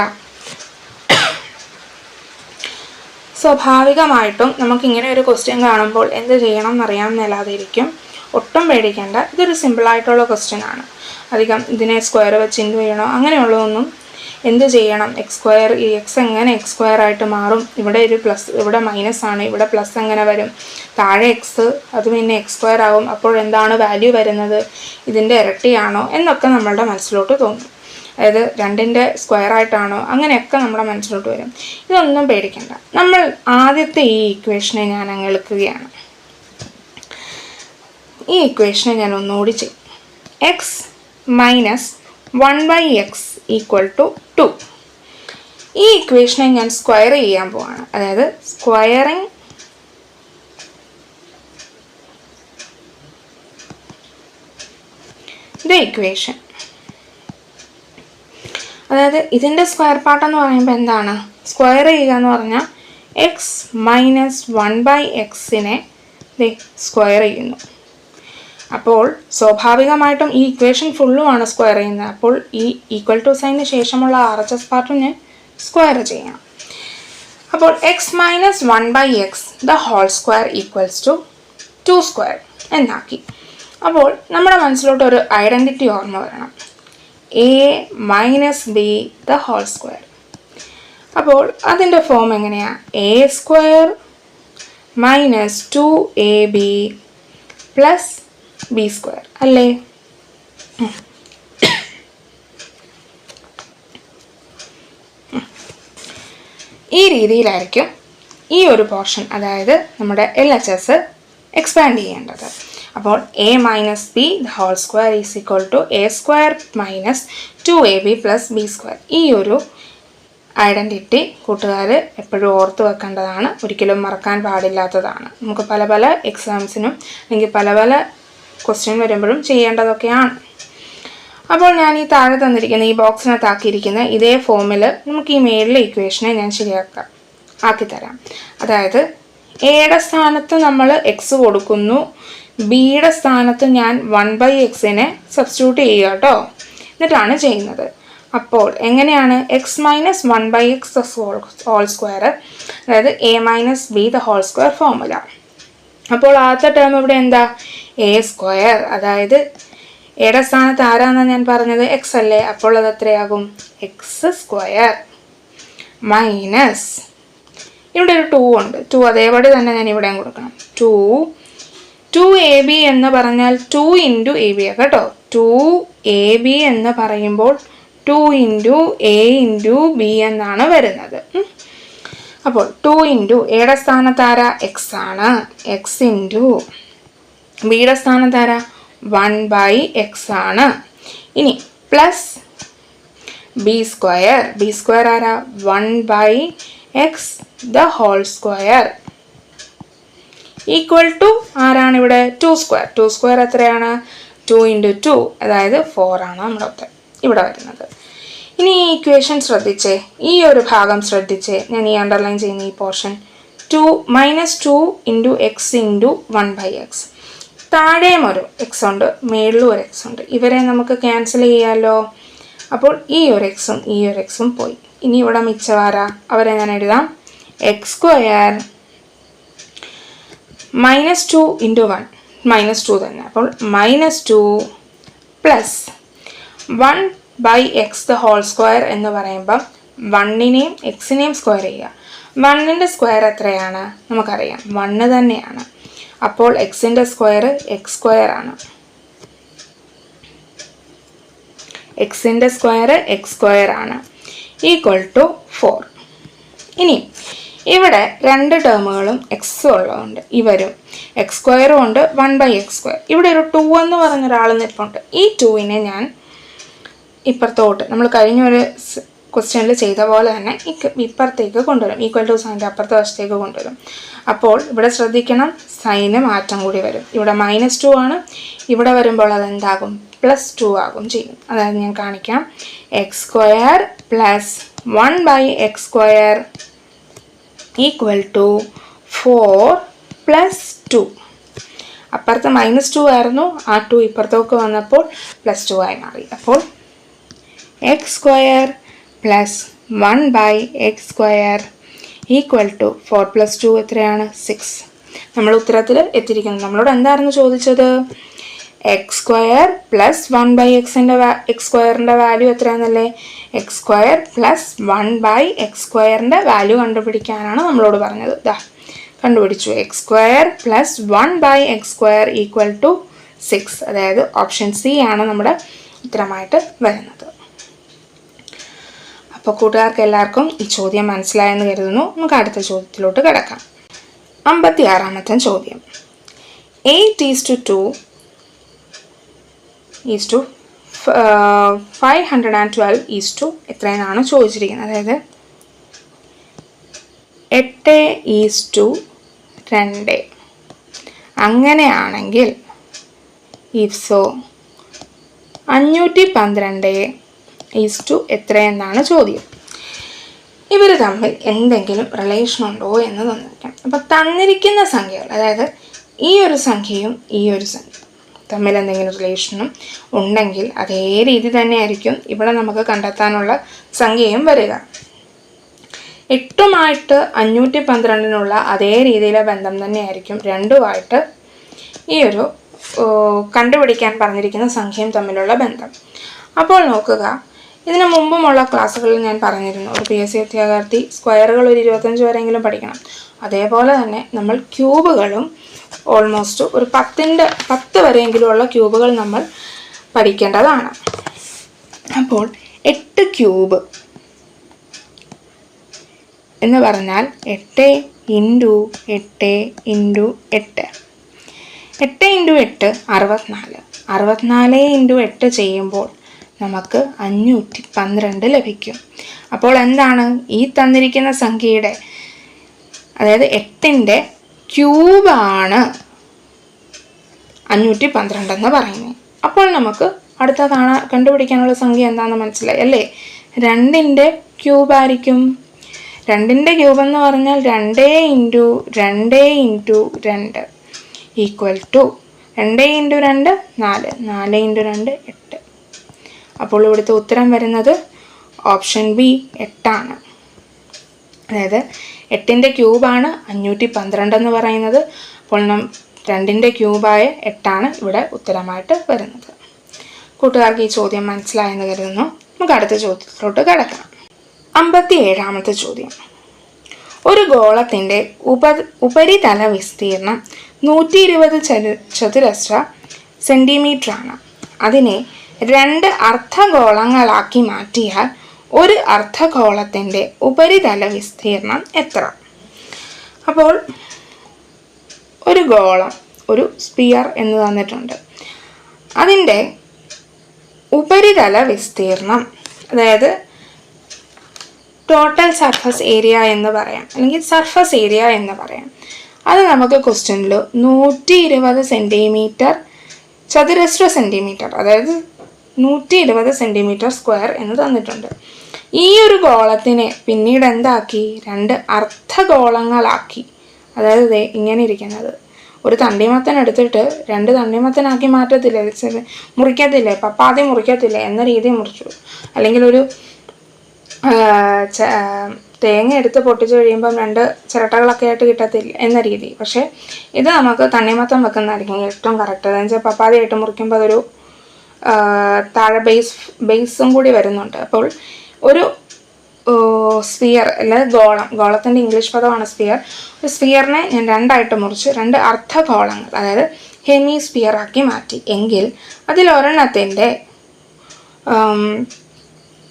സ്വാഭാവികമായിട്ടും നമുക്കിങ്ങനെ ഒരു ക്വസ്റ്റ്യൻ കാണുമ്പോൾ എന്ത് ചെയ്യണം എന്നറിയാൻ മേലാതെ ഇരിക്കും. ഒട്ടും പേടിക്കേണ്ട, ഇതൊരു സിമ്പിളായിട്ടുള്ള ക്വസ്റ്റ്യൻ ആണ്. അധികം ഇതിനെ സ്ക്വയർ വെച്ച് ഇൻറ്റു ചെയ്യണോ അങ്ങനെയുള്ളതൊന്നും. എന്ത് ചെയ്യണം? ഈ എക്സ് എങ്ങനെ x² ആയിട്ട് മാറും? ഇവിടെ ഒരു പ്ലസ്, ഇവിടെ മൈനസ് ആണ്, ഇവിടെ പ്ലസ് എങ്ങനെ വരും? താഴെ എക്സ്, അത് പിന്നെ x² ആവും. അപ്പോൾ എന്താണ് വാല്യൂ വരുന്നത്? ഇതിൻ്റെ ഇരട്ടിയാണോ എന്നൊക്കെ നമ്മളുടെ മനസ്സിലോട്ട് തോന്നും. അതായത് 2ൻ്റെ സ്ക്വയർ ആയിട്ടാണോ, അങ്ങനെയൊക്കെ നമ്മുടെ മനസ്സിലോട്ട് വരും. ഇതൊന്നും പേടിക്കണ്ട. നമ്മൾ ആദ്യത്തെ ഈ ഇക്വേഷനെ ഞാൻ അങ്ങ് എടുക്കുകയാണ്. ഈ ഇക്വേഷനെ ഞാൻ ഒന്നുകൂടി ചെയ്യും. x - 1/x = 2. ഈ ഇക്വേഷനെ ഞാൻ സ്ക്വയർ ചെയ്യാൻ പോവാണ്. അതായത് സ്ക്വയറിങ് ദ ഇക്വേഷൻ. അതായത് ഇതിൻ്റെ സ്ക്വയർ പാർട്ട് എന്ന് പറയുമ്പോൾ എന്താണ്? സ്ക്വയർ ചെയ്യുക എന്ന് പറഞ്ഞാൽ x - 1/xനെ സ്ക്വയർ ചെയ്യുന്നു. അപ്പോൾ സ്വാഭാവികമായിട്ടും ഈ ഇക്വേഷൻ ഫുള്ളുമാണ് സ്ക്വയർ ചെയ്യുന്നത്. അപ്പോൾ ഈ ഈക്വൽ ടു സൈനിന് ശേഷമുള്ള RHS പാർട്ടിനെ സ്ക്വയർ ചെയ്യണം. അപ്പോൾ x - 1/x the whole square = 2² എന്നാക്കി. അപ്പോൾ നമ്മുടെ മനസ്സിലോട്ട് ഒരു ഐഡൻറ്റിറ്റി ഓർമ്മ വരണം. a - b the whole square. അപ്പോൾ അതിൻ്റെ ഫോം എങ്ങനെയാണ്? a² - 2ab + b² അല്ലേ? ഈ രീതിയിലായിരിക്കും ഈ ഒരു പോർഷൻ, അതായത് നമ്മുടെ LHS എക്സ്പാൻഡ് ചെയ്യേണ്ടത്. അപ്പോൾ a minus B the whole square is equal to a square minus 2ab plus B square. ഈ ഒരു ഐഡൻറ്റിറ്റി കൂട്ടുകാർ എപ്പോഴും ഓർത്ത് വെക്കേണ്ടതാണ്, ഒരിക്കലും മറക്കാൻ പാടില്ലാത്തതാണ്. നമുക്ക് പല പല എക്സാംസിനും അല്ലെങ്കിൽ പല പല ക്വസ്റ്റ്യൻ വരുമ്പോഴും ചെയ്യേണ്ടതൊക്കെയാണ്. അപ്പോൾ ഞാൻ ഈ താഴെ തന്നിരിക്കുന്ന ഈ ബോക്സിനകത്താക്കിയിരിക്കുന്ന ഇതേ ഫോമിൽ നമുക്ക് ഈ മേളിലെ ഇക്വേഷനെ ഞാൻ ആക്കിത്തരാം. അതായത് എയുടെ സ്ഥാനത്ത് നമ്മൾ എക്സ് കൊടുക്കുന്നു, ബിയുടെ സ്ഥാനത്ത് ഞാൻ 1/xനെ സബ്സ്റ്റിറ്റ്യൂട്ട് ചെയ്യുക കേട്ടോ, എന്നിട്ടാണ് ചെയ്യുന്നത്. അപ്പോൾ എങ്ങനെയാണ് x minus 1/x whole square, അതായത് a minus B the whole square formula. അപ്പോൾ ആദ്യത്തെ ടേം ഇവിടെ എന്താ, a സ്ക്വയർ, അതായത് എയുടെ സ്ഥാനത്ത് ആരാന്നാണ് ഞാൻ പറഞ്ഞത്, എക്സ് അല്ലേ, അപ്പോൾ അത് എത്രയാകും, എക്സ് സ്ക്വയർ മൈനസ് ഇവിടെ ഒരു 2 ഉണ്ട്, 2 അതേപടി തന്നെ ഞാൻ ഇവിടെയും കൊടുക്കണം. 2ab എന്ന് പറഞ്ഞാൽ 2 ഇൻറ്റു എ ബി കേട്ടോ. 2ab എന്ന് പറയുമ്പോൾ 2 ഇൻറ്റു എ ഇൻറ്റു ബി എന്നാണ് വരുന്നത്. അപ്പോൾ 2 ഇൻറ്റു എയുടെ സ്ഥാനത്ത് ആരാ, എക്സ് ആണ്, എക്സ് ഇൻറ്റു ബിയുടെ സ്ഥാനത്ത് ആരാ, 1/x ആണ്. ഇനി പ്ലസ് ബി സ്ക്വയർ ആരാ, 1/x the whole square equal to ആരാണ് ഇവിടെ, 2 സ്ക്വയർ എത്രയാണ്, 2 ഇൻറ്റു 2 അതായത് 4 ആണ് നമ്മുടെ ഉത്തരം ഇവിടെ വരുന്നത്. ഇനി ഈ ഇക്വേഷൻ ശ്രദ്ധിച്ചേ, ഈ ഒരു ഭാഗം ശ്രദ്ധിച്ചേ, ഞാൻ ഈ അണ്ടർലൈൻ ചെയ്യുന്ന ഈ portion, minus 2 into X into 1/x. താഴെയും ഒരു എക്സ് ഉണ്ട്, മേളിലും ഒരു എക്സ് ഉണ്ട്, ഇവരെ നമുക്ക് ക്യാൻസൽ ചെയ്യാമല്ലോ. അപ്പോൾ ഈ ഒരു എക്സും പോയി. ഇനി ഇവിടെ മിച്ചവാരാ, അവരെ ഞാൻ എഴുതാം, എക്സ് സ്ക്വയർ മൈനസ് 2 ഇൻറ്റു 1 -2 തന്നെ. അപ്പോൾ -2 plus 1/x the whole square എന്ന് പറയുമ്പം 1നെയും എക്സിനെയും സ്ക്വയർ ചെയ്യുക. 1ൻ്റെ സ്ക്വയർ എത്രയാണ് നമുക്കറിയാം, 1 തന്നെയാണ്. അപ്പോൾ എക്സിൻ്റെ സ്ക്വയർ എക്സ് സ്ക്വയർ ആണ്, എക്സിൻ്റെ സ്ക്വയർ എക്സ് സ്ക്വയർ ആണ്, ഈക്വൽ ടു 4. ഇനി ഇവിടെ 2 ടേമുകളും എക്സ് ഉള്ളതുകൊണ്ട് ഇവരും എക്സ് സ്ക്വയറും ഉണ്ട്, 1/x². ഇവിടെ ഒരു 2 എന്ന് പറഞ്ഞ ഒരാൾ നിൽപ്പുണ്ട്. ഈ 2നെ ഞാൻ ഇപ്പുറത്തോട്ട്, നമ്മൾ കഴിഞ്ഞൊരു ക്വസ്റ്റ്യനിൽ ചെയ്ത പോലെ തന്നെ ഇപ്പുറത്തേക്ക് കൊണ്ടുവരും, ഈക്വൽ ടു സൈൻ്റെ അപ്പുറത്തെ വശത്തേക്ക് കൊണ്ടുവരും. അപ്പോൾ ഇവിടെ ശ്രദ്ധിക്കണം, സൈന് മാറ്റം കൂടി വരും. ഇവിടെ -2 ആണ്, ഇവിടെ വരുമ്പോൾ അതെന്താകും, +2 ആകും ചെയ്യും. അതായത് ഞാൻ കാണിക്കാം, x square plus 1/x² equal to 4 + 2. അപ്പുറത്ത് -2 ആയിരുന്നു, ആ 2 ഇപ്പുറത്തേക്ക് വന്നപ്പോൾ +2 ആയി മാറി. അപ്പോൾ x square plus 1/x² equal to 4 + 2 എത്രയാണ്, 6. നമ്മൾ ഉത്തരത്തിൽ എത്തിയിരിക്കുന്നത്. നമ്മളോട് എന്തായിരുന്നു ചോദിച്ചത്, എക്സ് സ്ക്വയർ പ്ലസ് 1/x²ൻ്റെ വാല്യൂ എത്രയാണെന്നല്ലേ, x square plus 1/x² value കണ്ടുപിടിക്കാനാണ് നമ്മളോട് പറഞ്ഞത്. ഇതാ കണ്ടുപിടിച്ചു, x square plus 1/x² equal to 6. അതായത് ഓപ്ഷൻ സി ആണ് നമ്മുടെ ഉത്തരമായിട്ട് വരുന്നത്. അപ്പോൾ കൂട്ടുകാർക്ക് എല്ലാവർക്കും ഈ ചോദ്യം മനസ്സിലായെന്ന് കരുതുന്നു. നമുക്ക് അടുത്ത ചോദ്യത്തിലോട്ട് കിടക്കാം. 56ാമത്തെ ചോദ്യം, 8:2 512 എത്രയെന്നാണ് ചോദിച്ചിരിക്കുന്നത്. അതായത് 8:2. അങ്ങനെയാണെങ്കിൽ ഇഫ് സോ 512 എത്രയെന്നാണ് ചോദ്യം. ഇവർ തമ്മിൽ എന്തെങ്കിലും റിലേഷൻ ഉണ്ടോ എന്ന് തന്നിരിക്കണം. അപ്പം തന്നിരിക്കുന്ന സംഖ്യകൾ, അതായത് ഈ ഒരു സംഖ്യയും ഈ ഒരു സംഖ്യയും തമ്മിൽ എന്തെങ്കിലും റിലേഷനും ഉണ്ടെങ്കിൽ അതേ രീതി തന്നെയായിരിക്കും ഇവിടെ നമുക്ക് കണ്ടെത്താനുള്ള സംഖ്യയും വരിക. 8ഉമായിട്ട് 512 അതേ രീതിയിലെ ബന്ധം തന്നെയായിരിക്കും 2ഉമായിട്ട് ഈ ഒരു കണ്ടുപിടിക്കാൻ പറഞ്ഞിരിക്കുന്ന സംഖ്യയും തമ്മിലുള്ള ബന്ധം. അപ്പോൾ നോക്കുക, ഇതിനു മുമ്പുമുള്ള ക്ലാസ്സുകളിൽ ഞാൻ പറഞ്ഞിരുന്നു, ഒരു PSC ഉദ്യോഗാർത്ഥി സ്ക്വയറുകൾ ഒരു 25 വരെയെങ്കിലും പഠിക്കണം. അതേപോലെ തന്നെ നമ്മൾ ക്യൂബുകളും ഓൾമോസ്റ്റ് ഒരു 10 വരെയെങ്കിലുമുള്ള ക്യൂബുകൾ നമ്മൾ പഠിക്കേണ്ടതാണ്. അപ്പോൾ 8 ക്യൂബ് എന്ന് പറഞ്ഞാൽ 8 ഇൻറ്റു 8 ഇൻറ്റു 8. 8 ഇൻറ്റു 8 64. 64 ഇൻറ്റു 8 ചെയ്യുമ്പോൾ നമുക്ക് 512 ലഭിക്കും. അപ്പോൾ എന്താണ് ഈ തന്നിരിക്കുന്ന സംഖ്യയുടെ, അതായത് 8ൻ്റെ ക്യൂബാണ് 512 എന്ന് പറയുന്നത്. അപ്പോൾ നമുക്ക് അടുത്ത കണ്ടുപിടിക്കാനുള്ള സംഖ്യ എന്താണെന്ന് മനസ്സിലായി അല്ലേ? 2ൻ്റെ ക്യൂബായിരിക്കും. 2ൻ്റെ ക്യൂബ് എന്ന് പറഞ്ഞാൽ 2 into 2 into 2 equal to 2 into 2 4, 4 into 2 8. അപ്പോൾ ഇവിടുത്തെ ഉത്തരം വരുന്നത് ഓപ്ഷൻ ബി 8 ആണ്. അതായത് 8ൻ്റെ ക്യൂബാണ് 512 എന്ന് പറയുന്നത്. അപ്പോൾ 2ൻ്റെ ക്യൂബായ 8 ഇവിടെ ഉത്തരമായിട്ട് വരുന്നത്. കൂട്ടുകാർക്ക് ഈ ചോദ്യം മനസ്സിലായെന്ന് കരുതുന്നു. നമുക്ക് അടുത്ത ചോദ്യത്തിലോട്ട് കിടക്കാം. 57ാമത്തെ ചോദ്യം. ഒരു ഗോളത്തിൻ്റെ ഉപരിതല വിസ്തീർണം 120 ചതുരശ്ര സെൻറ്റിമീറ്ററാണ്. അതിനെ 2 അർദ്ധഗോളങ്ങളാക്കി മാറ്റിയാൽ ഒരു അർദ്ധഗോളത്തിൻ്റെ ഉപരിതല വിസ്തീർണം എത്ര? അപ്പോൾ ഒരു ഗോളം, ഒരു സ്പിയർ എന്ന് തന്നിട്ടുണ്ട്. അതിൻ്റെ ഉപരിതല വിസ്തീർണം, അതായത് ടോട്ടൽ സർഫസ് ഏരിയ എന്ന് പറയാം, അല്ലെങ്കിൽ സർഫസ് ഏരിയ എന്ന് പറയാം. അത് നമുക്ക് ക്വസ്റ്റ്യനിൽ 120 സെൻറ്റിമീറ്റർ ചതുരശ്ര സെൻറ്റിമീറ്റർ, അതായത് 120 സെൻറ്റിമീറ്റർ സ്ക്വയർ എന്ന് തന്നിട്ടുണ്ട്. ഈ ഒരു ഗോളത്തിനെ പിന്നീട് എന്താക്കി? 2 അർദ്ധഗോളങ്ങളാക്കി. അതായത് ഇങ്ങനെ ഇരിക്കുന്നത് ഒരു തണ്ണിമത്തൻ എടുത്തിട്ട് 2 തണ്ണിമത്തനാക്കി മാറ്റത്തില്ലേ, മുറിക്കത്തില്ലേ, പപ്പാതി മുറിക്കത്തില്ലേ എന്ന രീതി മുറിച്ചു. അല്ലെങ്കിൽ ഒരു തേങ്ങ എടുത്ത് പൊട്ടിച്ച് കഴിയുമ്പം 2 ചിരട്ടകളൊക്കെ ആയിട്ട് കിട്ടത്തില്ല എന്ന രീതി. പക്ഷേ ഇത് നമുക്ക് തണ്ണിമത്തം വെക്കുന്നതായിരിക്കും ഏറ്റവും കറക്റ്റ്. അതെന്ന് വെച്ചാൽ പപ്പാതി ആയിട്ട് മുറിക്കുമ്പോൾ അതൊരു താഴെ ബേസും കൂടി വരുന്നുണ്ട്. അപ്പോൾ ഒരു സ്ഫിയർ അല്ലെങ്കിൽ ഗോളത്തിൻ്റെ ഇംഗ്ലീഷ് പദമാണ് സ്ഫിയർ. ഒരു സ്ഫിയറിനെ ഞാൻ 2ആയിട്ട് മുറിച്ച് 2 അർദ്ധഗോളങ്ങൾ, അതായത് ഹെമി സ്ഫിയർ ആക്കി മാറ്റി. എങ്കിൽ അതിലൊരെണ്ണത്തിൻ്റെ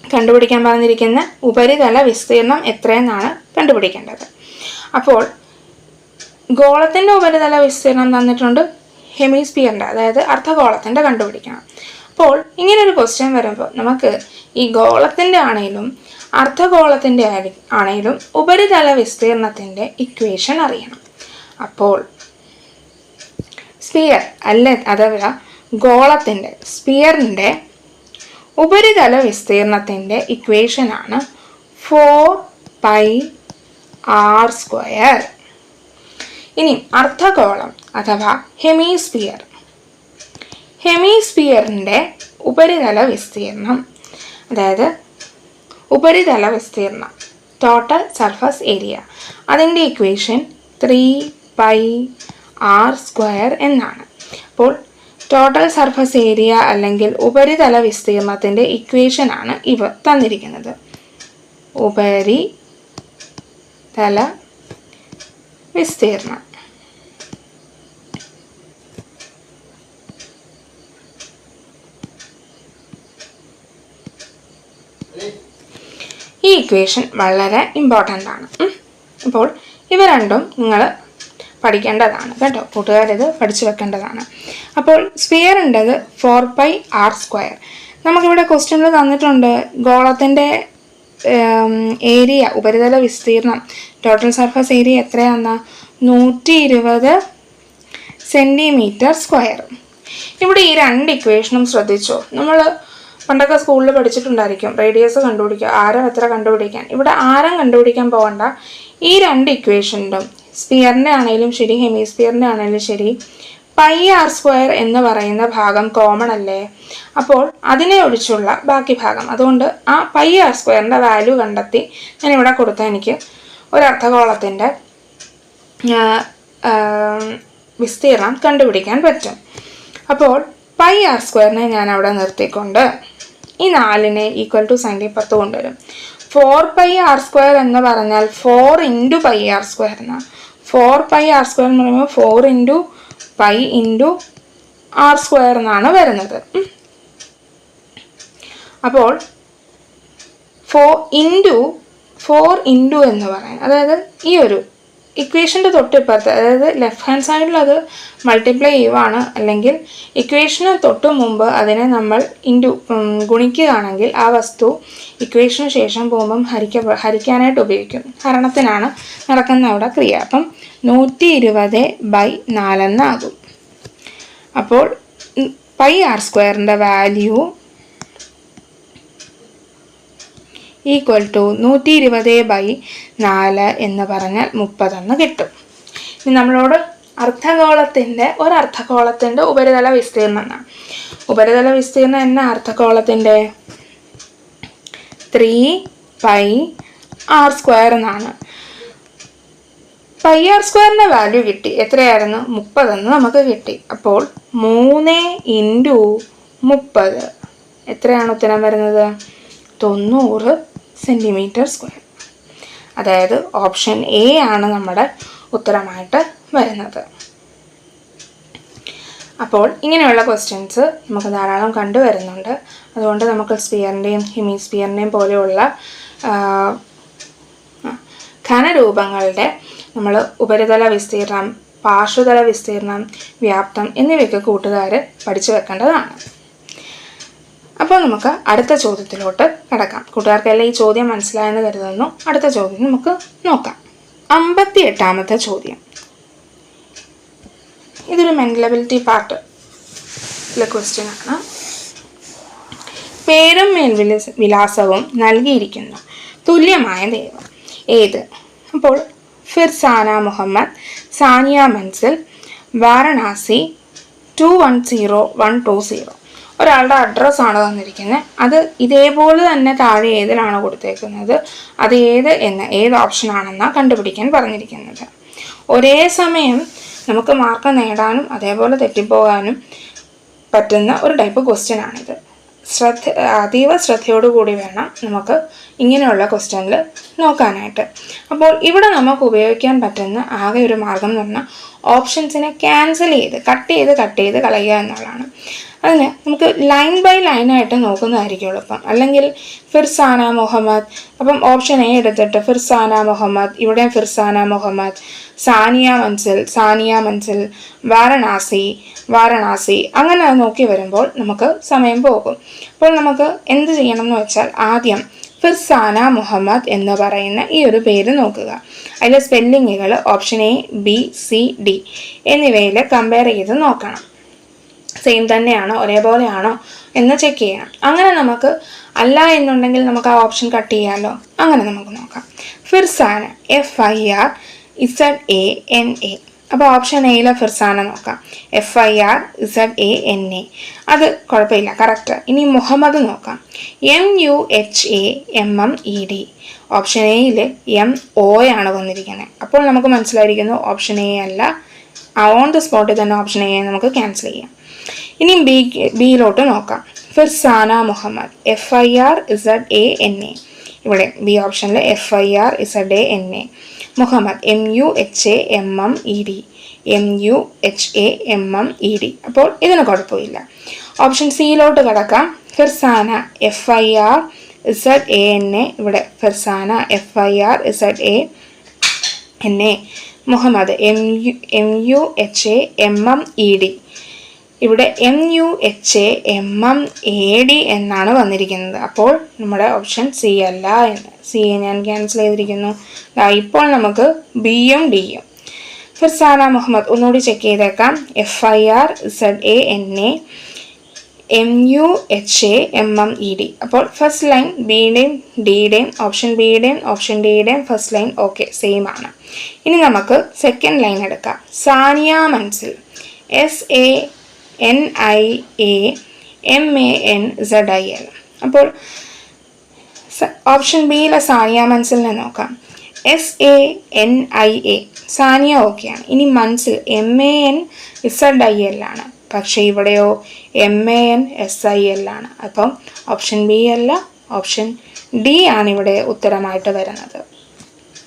കണ്ടുപിടിക്കാൻ പറഞ്ഞിരിക്കുന്ന ഉപരിതല വിസ്തീർണം എത്രയെന്നാണ് കണ്ടുപിടിക്കേണ്ടത്. അപ്പോൾ ഗോളത്തിൻ്റെ ഉപരിതല വിസ്തീർണം തന്നിട്ടുണ്ട്, ഹെമിസ്ഫിയറിൻ്റെ അതായത് അർദ്ധഗോളത്തിൻ്റെ കണ്ടുപിടിക്കണം. അപ്പോൾ ഇങ്ങനൊരു ക്വസ്റ്റ്യൻ വരുമ്പോൾ നമുക്ക് ഈ ഗോളത്തിൻ്റെ ആണെങ്കിലും അർദ്ധഗോളത്തിൻ്റെ ആണെങ്കിലും ഉപരിതല വിസ്തീർണത്തിൻ്റെ ഇക്വേഷൻ അറിയണം. അപ്പോൾ സ്ഫിയർ അഥവാ ഗോളത്തിൻ്റെ സ്ഫിയറിൻ്റെ ഉപരിതല വിസ്തീർണത്തിൻ്റെ ഇക്വേഷനാണ് 4πr². ഇനി അർദ്ധഗോളം അഥവാ ഹെമിസ്ഫിയറിൻ്റെ ഉപരിതല വിസ്തീർണം, അതായത് ഉപരിതല വിസ്തീർണം ടോട്ടൽ സർഫസ് ഏരിയ, അതിൻ്റെ ഇക്വേഷൻ 3πr² എന്നാണ്. അപ്പോൾ ടോട്ടൽ സർഫസ് ഏരിയ അല്ലെങ്കിൽ ഉപരിതല വിസ്തീർണത്തിൻ്റെ ഇക്വേഷനാണ് ഇവ തന്നിരിക്കുന്നത്. ഉപരിതല വിസ്തീർണം. ഈ ഇക്വേഷൻ വളരെ ഇമ്പോർട്ടൻ്റ് ആണ്. അപ്പോൾ ഇവ രണ്ടും നിങ്ങൾ പഠിക്കേണ്ടതാണ് കേട്ടോ കൂട്ടുകാരിത് പഠിച്ചു വെക്കേണ്ടതാണ്. അപ്പോൾ സ്ഫിയറിൻ്റെത് 4πr². നമുക്കിവിടെ ക്വസ്റ്റ്യനിൽ തന്നിട്ടുണ്ട് ഗോളത്തിൻ്റെ ഏരിയ, ഉപരിതല വിസ്തീർണം ടോട്ടൽ സർഫസ് ഏരിയ എത്രയാണെന്നാ 120 സെൻറ്റിമീറ്റർ സ്ക്വയർ. ഇവിടെ ഈ 2 ഇക്വേഷനും ശ്രദ്ധിച്ചോ. നമ്മൾ പണ്ടൊക്കെ സ്കൂളിൽ പഠിച്ചിട്ടുണ്ടായിരിക്കും റേഡിയസ് കണ്ടുപിടിക്കുക, ആരം എത്ര കണ്ടുപിടിക്കാൻ. ഇവിടെ ആരം കണ്ടുപിടിക്കാൻ പോകണ്ട. ഈ 2 ഇക്വേഷനിലും സ്ഫിയറിൻ്റെ ആണെങ്കിലും ശരി ഹെമിസ്ഫിയറിൻ്റെ ആണെങ്കിലും ശരി πr² എന്ന് പറയുന്ന ഭാഗം കോമൺ അല്ലേ. അപ്പോൾ അതിനെ ഒഴിച്ചുള്ള ബാക്കി ഭാഗം, അതുകൊണ്ട് ആ πr² വാല്യൂ കണ്ടെത്തി ഞാൻ ഇവിടെ കൊടുത്താൽ എനിക്ക് ഒരു അർദ്ധഗോളത്തിൻ്റെ വിസ്തീർണം കണ്ടുപിടിക്കാൻ പറ്റും. അപ്പോൾ πr² ഞാൻ അവിടെ നിർത്തിക്കൊണ്ട് ഈ 4നെ ഈക്വൽ ടു സൈൻ്റെ 10 കൊണ്ടുവരും. 4πr² എന്ന് പറഞ്ഞാൽ 4 ഇൻറ്റു πr² എന്നാണ്. 4πr² എന്ന് പറയുമ്പോൾ 4 ഇൻറ്റു π ഇൻറ്റു r² എന്നാണ് വരുന്നത്. അപ്പോൾ 4 ഇൻറ്റു 4 ഇൻറ്റു എന്ന് പറയുന്നത്, അതായത് ഈ ഒരു ഇക്വേഷൻ്റെ തൊട്ടിപ്പുറത്ത്, അതായത് ലെഫ്റ്റ് ഹാൻഡ് സൈഡിൽ അത് മൾട്ടിപ്ലൈ ചെയ്യുവാണ്, അല്ലെങ്കിൽ ഇക്വേഷന് തൊട്ട് മുമ്പ് അതിനെ നമ്മൾ ഗുണിക്കുകയാണെങ്കിൽ ആ വസ്തു ഇക്വേഷന് ശേഷം പോകുമ്പം ഹരിക്കാനായിട്ട് ഉപയോഗിക്കും. ഹരണത്തിനാണ് നടക്കുന്ന അവിടെ ക്രിയ. അപ്പം 120/4 എന്നാകും. അപ്പോൾ πr² വാല്യൂ ഈക്വൽ ടു 120/4 എന്ന് പറഞ്ഞാൽ 30 കിട്ടും. ഇനി നമ്മളോട് ഒരർദ്ധഗോളത്തിൻ്റെ ഉപരിതല വിസ്തീർണം എന്നാണ്. ഉപരിതല വിസ്തീർണം എന്നാ അർദ്ധഗോളത്തിൻ്റെ 3πr² എന്നാണ്. πr² വാല്യൂ കിട്ടി. എത്രയായിരുന്നു? 30 നമുക്ക് കിട്ടി. അപ്പോൾ 3 × 30 എത്രയാണ് ഉത്തരം വരുന്നത്? 90 സെൻറ്റിമീറ്റർ സ്ക്വയർ. അതായത് ഓപ്ഷൻ എ ആണ് നമ്മുടെ ഉത്തരമായിട്ട് വരുന്നത്. അപ്പോൾ ഇങ്ങനെയുള്ള ക്വസ്റ്റ്യൻസ് നമുക്ക് ധാരാളം കണ്ടുവരുന്നുണ്ട്. അതുകൊണ്ട് നമുക്ക് സ്ഫിയറിൻ്റെയും ഹെമിസ്ഫിയറിൻ്റെയും പോലെയുള്ള ഘനരൂപങ്ങളുടെ നമ്മൾ ഉപരിതല വിസ്തീർണം, പാർശ്വതല വിസ്തീർണം, വ്യാപ്തം എന്നിവയൊക്കെ കൂട്ടുകാർ പഠിച്ചു വെക്കേണ്ടതാണ്. അപ്പോൾ നമുക്ക് അടുത്ത ചോദ്യത്തിലോട്ട് കിടക്കാം. കൂട്ടുകാർക്കെല്ലാം ഈ ചോദ്യം മനസ്സിലായെന്ന് കരുതുന്നു. അടുത്ത ചോദ്യം നമുക്ക് നോക്കാം. 58ാമത്തെ ചോദ്യം. ഇതൊരു മെൻ്റലബിലിറ്റി പാർട്ടിലെ ക്വസ്റ്റ്യൻ ആണ്. പേരും മേൽവിലാസവും നൽകിയിരിക്കുന്ന തുല്യമായ ദൈവം ഏത്? അപ്പോൾ ഫിർസാന മുഹമ്മദ്, സാനിയ മൻസിൽ, വാരണാസി 210120. ഒരാളുടെ അഡ്രസ്സാണ് തന്നിരിക്കുന്നത്. അത് ഇതേപോലെ തന്നെ താഴെ ഏതിലാണ് കൊടുത്തേക്കുന്നത്, അത് ഏത് ഓപ്ഷനാണെന്നാണ് കണ്ടുപിടിക്കാൻ പറഞ്ഞിരിക്കുന്നത്. ഒരേ സമയം നമുക്ക് മാർക്ക് നേടാനും അതേപോലെ തെറ്റിപ്പോകാനും പറ്റുന്ന ഒരു ടൈപ്പ് ക്വസ്റ്റ്യൻ ആണിത്. അതീവ ശ്രദ്ധയോടുകൂടി വേണം നമുക്ക് ഇങ്ങനെയുള്ള ക്വസ്റ്റ്യനിൽ നോക്കാനായിട്ട്. അപ്പോൾ ഇവിടെ നമുക്ക് ഉപയോഗിക്കാൻ പറ്റുന്ന ആകെ ഒരു മാർഗം എന്ന് പറഞ്ഞാൽ ഓപ്ഷൻസിനെ ക്യാൻസൽ ചെയ്ത് കട്ട് ചെയ്ത് കളയുക എന്നുള്ളതാണ്. അതിന് നമുക്ക് ലൈൻ ബൈ ലൈനായിട്ട് നോക്കുന്നതായിരിക്കും എളുപ്പം. അല്ലെങ്കിൽ ഫിർസാന മുഹമ്മദ്, അപ്പം ഓപ്ഷൻ എ എടുത്തിട്ട് ഫിർസാന മുഹമ്മദ്, ഇവിടെയും ഫിർസാന മുഹമ്മദ്, സാനിയ മൻസിൽ, വാരണാസി അങ്ങനെ നോക്കി വരുമ്പോൾ നമുക്ക് സമയം പോകും. അപ്പോൾ നമുക്ക് എന്ത് ചെയ്യണം എന്ന് വെച്ചാൽ ആദ്യം ഫിർസാന മുഹമ്മദ് എന്ന് പറയുന്ന ഈ ഒരു പേര് നോക്കുക. അതിലെ സ്പെല്ലിങ്ങുകൾ option A, B, C, D എന്നിവയിൽ കമ്പയർ ചെയ്ത് നോക്കണം. സെയിം തന്നെയാണോ, ഒരേപോലെയാണോ എന്ന് ചെക്ക് ചെയ്യണം. അങ്ങനെ നമുക്ക് അല്ല എന്നുണ്ടെങ്കിൽ നമുക്ക് ആ ഓപ്ഷൻ കട്ട് ചെയ്യാമല്ലോ. അങ്ങനെ നമുക്ക് നോക്കാം. ഫിർസാന FIRZANA. അപ്പോൾ ഓപ്ഷൻ എയിലെ ഫിർസാന നോക്കാം. FIRZANA. അത് കുഴപ്പമില്ല, കറക്റ്റ്. ഇനി മുഹമ്മദ് നോക്കാം. MUHAMMED. ഓപ്ഷൻ എയിൽ MO ആണ് വന്നിരിക്കുന്നത്. അപ്പോൾ നമുക്ക് മനസ്സിലായിരിക്കുന്നു ഓപ്ഷൻ എ അല്ല. ഓൺ ദ സ്പോട്ടിൽ തന്നെ ഓപ്ഷൻ എ നമുക്ക് ക്യാൻസൽ ചെയ്യാം. ഇനി ബിയിലോട്ട് നോക്കാം. ഫിർസാന മുഹമ്മദ് FIRZANA. ഇവിടെ ബി ഓപ്ഷനിൽ FIRZANA. മുഹമ്മദ് MUHAMMED. അപ്പോൾ ഇതിന് കുഴപ്പമില്ല. ഓപ്ഷൻ സിയിലോട്ട് കിടക്കാം. ഫിർസാന FIRZANA. ഇവിടെ ഫിർസാന FIRZANA. മുഹമ്മദ് MUHAMMED. ഇവിടെ MUHAMMED എന്നാണ് വന്നിരിക്കുന്നത്. അപ്പോൾ നമ്മുടെ ഓപ്ഷൻ സി അല്ല എന്ന്. സി ഞാൻ ക്യാൻസൽ ചെയ്തിരിക്കുന്നു. ഇപ്പോൾ നമുക്ക് ബിയും ഡിയും. ഫിർസാന മുഹമ്മദ് ഒന്നുകൂടി ചെക്ക് ചെയ്തേക്കാം. FIRZANA MUHAMMED. അപ്പോൾ ഫസ്റ്റ് ലൈൻ ബിയുടെയും ഡിയുടെയും ഓപ്ഷൻ ബിയുടെയും ഓപ്ഷൻ ഡിയുടെയും ഫസ്റ്റ് ലൈൻ ഓക്കെ സെയിം ആണ്. ഇനി നമുക്ക് സെക്കൻഡ് ലൈൻ എടുക്കാം. സാനിയ മൻസിൽ SANIAMANZIL. അപ്പോൾ ഓപ്ഷൻ ബിയിലെ സാനിയ മൻസിലിനെ നോക്കാം. SANIA. സാനിയ ഓക്കെയാണ്. ഇനി മൻസിൽ MANZIL ആണ്. പക്ഷേ ഇവിടെയോ MANSIL ആണ്. അപ്പം ഓപ്ഷൻ ബി അല്ല, ഓപ്ഷൻ ഡി ആണ് ഇവിടെ ഉത്തരമായിട്ട് വരുന്നത്.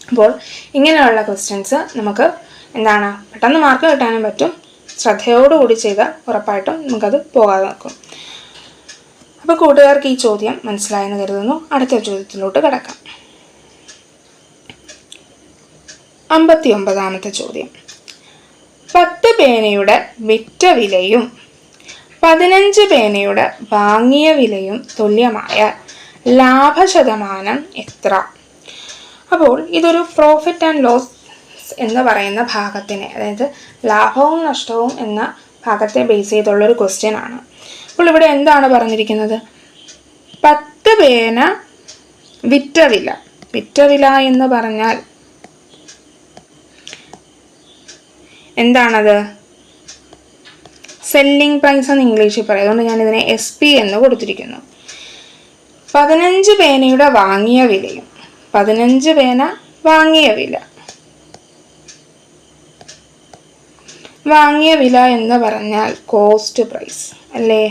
അപ്പോൾ ഇങ്ങനെയുള്ള ക്വസ്റ്റ്യൻസ് നമുക്ക് എന്താണ് പെട്ടെന്ന് മാർക്ക് കിട്ടാനും പറ്റും. ശ്രദ്ധയോടുകൂടി ചെയ്താൽ ഉറപ്പായിട്ടും നമുക്കത് പോകാതെ നോക്കും. അപ്പോൾ കൂട്ടുകാർക്ക് ഈ ചോദ്യം മനസ്സിലായെന്ന് കരുതുന്നു. അടുത്ത ചോദ്യത്തിലോട്ട് കിടക്കാം. 59-ാമത്തെ ചോദ്യം. 10 പേനയുടെ വിറ്റ വിലയും 15 പേനയുടെ വാങ്ങിയ വിലയും തുല്യമായ ലാഭശതമാനം എത്ര? അപ്പോൾ ഇതൊരു പ്രോഫിറ്റ് ആൻഡ് ലോസ് എന്ന് പറയുന്ന ഭാഗത്തിനെ, അതായത് ലാഭവും നഷ്ടവും എന്ന ഭാഗത്തെ ബേസ് ചെയ്തുള്ളൊരു ക്വസ്റ്റ്യൻ ആണ്. അപ്പോൾ ഇവിടെ എന്താണ് പറഞ്ഞിരിക്കുന്നത്? 10 പേന വിറ്റ വില. വിറ്റ വില എന്ന് പറഞ്ഞാൽ എന്താണത്? സെല്ലിംഗ് പ്രൈസ് എന്ന് ഇംഗ്ലീഷിൽ പറയും. അതുകൊണ്ട് ഞാൻ ഇതിനെ SP എന്ന് കൊടുത്തിരിക്കുന്നു. 15 പേനയുടെ വാങ്ങിയ വിലയും 15 പേന വാങ്ങിയ വില. വാങ്ങിയ വില എന്ന് പറഞ്ഞാൽ കോസ്റ്റ് പ്രൈസ് അല്ലേ?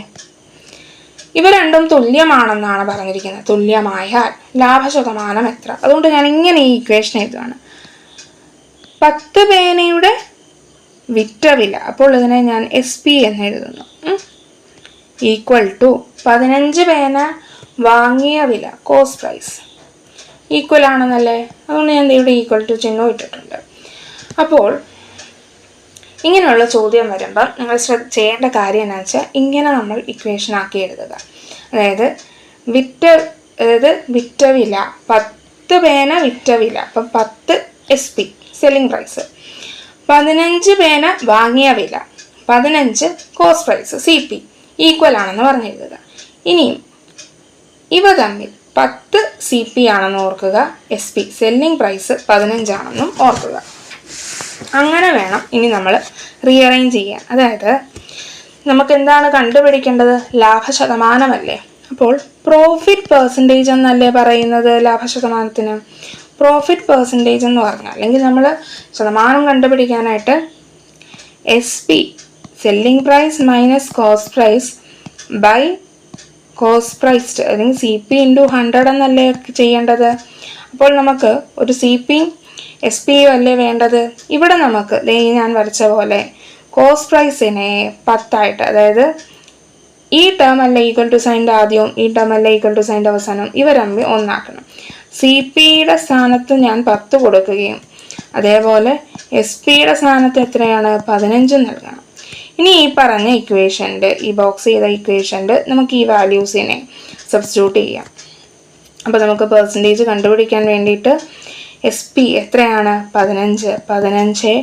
ഇവ രണ്ടും തുല്യമാണെന്നാണ് പറഞ്ഞിരിക്കുന്നത്. തുല്യമായാൽ ലാഭശതമാനം എത്ര? അതുകൊണ്ട് ഞാൻ ഇങ്ങനെ ഈ ഇക്വേഷൻ എഴുതുകയാണ്. 10 പേനയുടെ വിറ്റ വില, അപ്പോൾ ഇതിനെ ഞാൻ SP എന്ന് എഴുതുന്നു, ഈക്വൽ ടു 15 പേന വാങ്ങിയ വില കോസ്റ്റ് പ്രൈസ്. ഈക്വൽ ആണെന്നല്ലേ? അതുകൊണ്ട് ഞാൻ ഇവിടെ ഈക്വൽ ടു ചിഹ്നം ഇട്ടിട്ടുണ്ട്. അപ്പോൾ ഇങ്ങനെയുള്ള ചോദ്യം വരുമ്പം നിങ്ങൾ ചെയ്യേണ്ട കാര്യം എന്താണെന്ന് വെച്ചാൽ ഇങ്ങനെ നമ്മൾ ഇക്വേഷൻ ആക്കി എഴുതുക. അതായത് വിറ്റ വില 10 പേന വിറ്റ വില, അപ്പം 10 SP സെല്ലിംഗ് പ്രൈസ്. 15 പേന വാങ്ങിയ വില, 15 കോസ്റ്റ് പ്രൈസ് CP ഈക്വൽ ആണെന്ന് പറഞ്ഞെഴുതുക. ഇനിയും ഇവ തമ്മിൽ 10 CP ആണെന്ന് ഓർക്കുക, SP സെല്ലിംഗ് പ്രൈസ് 15 ആണെന്നും ഓർക്കുക. അങ്ങനെ വേണം ഇനി നമ്മൾ റീഅറേഞ്ച് ചെയ്യാൻ. അതായത് നമുക്ക് എന്താണ് കണ്ടുപിടിക്കേണ്ടത്? ലാഭശതമാനമല്ലേ? അപ്പോൾ പ്രോഫിറ്റ് പെർസെൻറ്റേജ് എന്നല്ലേ പറയുന്നത് ലാഭശതമാനത്തിന്? പ്രോഫിറ്റ് പെർസെൻറ്റേജ് എന്ന് പറഞ്ഞാൽ, അല്ലെങ്കിൽ നമ്മൾ ശതമാനം കണ്ടുപിടിക്കാനായിട്ട് SP selling price minus cost price by cost priced, അല്ലെങ്കിൽ CP × 100 എന്നല്ലേ ചെയ്യേണ്ടത്? അപ്പോൾ നമുക്ക് ഒരു CP SP അല്ലേ വേണ്ടത്? ഇവിടെ നമുക്ക് ഞാൻ വരച്ച പോലെ കോസ്റ്റ് പ്രൈസിനെ 10 ആയിട്ട്, അതായത് ഈ ടേം അല്ല ഈക്വൽ ടു സൈൻ്റെ ആദ്യവും ഈ ടേം അല്ല ഈക്വൽ ടു സൈൻ്റെ അവസാനവും, ഇവ തമ്മിൽ ഒന്നാക്കണം. CPയുടെ സ്ഥാനത്ത് ഞാൻ 10 കൊടുക്കുകയും അതേപോലെ SP-യുടെ സ്ഥാനത്ത് എത്രയാണ്? 15 നൽകണം. ഇനി ഈ പറഞ്ഞ ഇക്വേഷൻ്റെ, ഈ ബോക്സ് ചെയ്ത ഇക്വേഷൻ്റെ നമുക്ക് ഈ വാല്യൂസിനെ സബ്സ്റ്റിറ്റ്യൂട്ട് ചെയ്യാം. അപ്പോൾ നമുക്ക് പെർസെൻറ്റേജ് കണ്ടുപിടിക്കാൻ വേണ്ടിയിട്ട് SP എത്രയാണ്? 15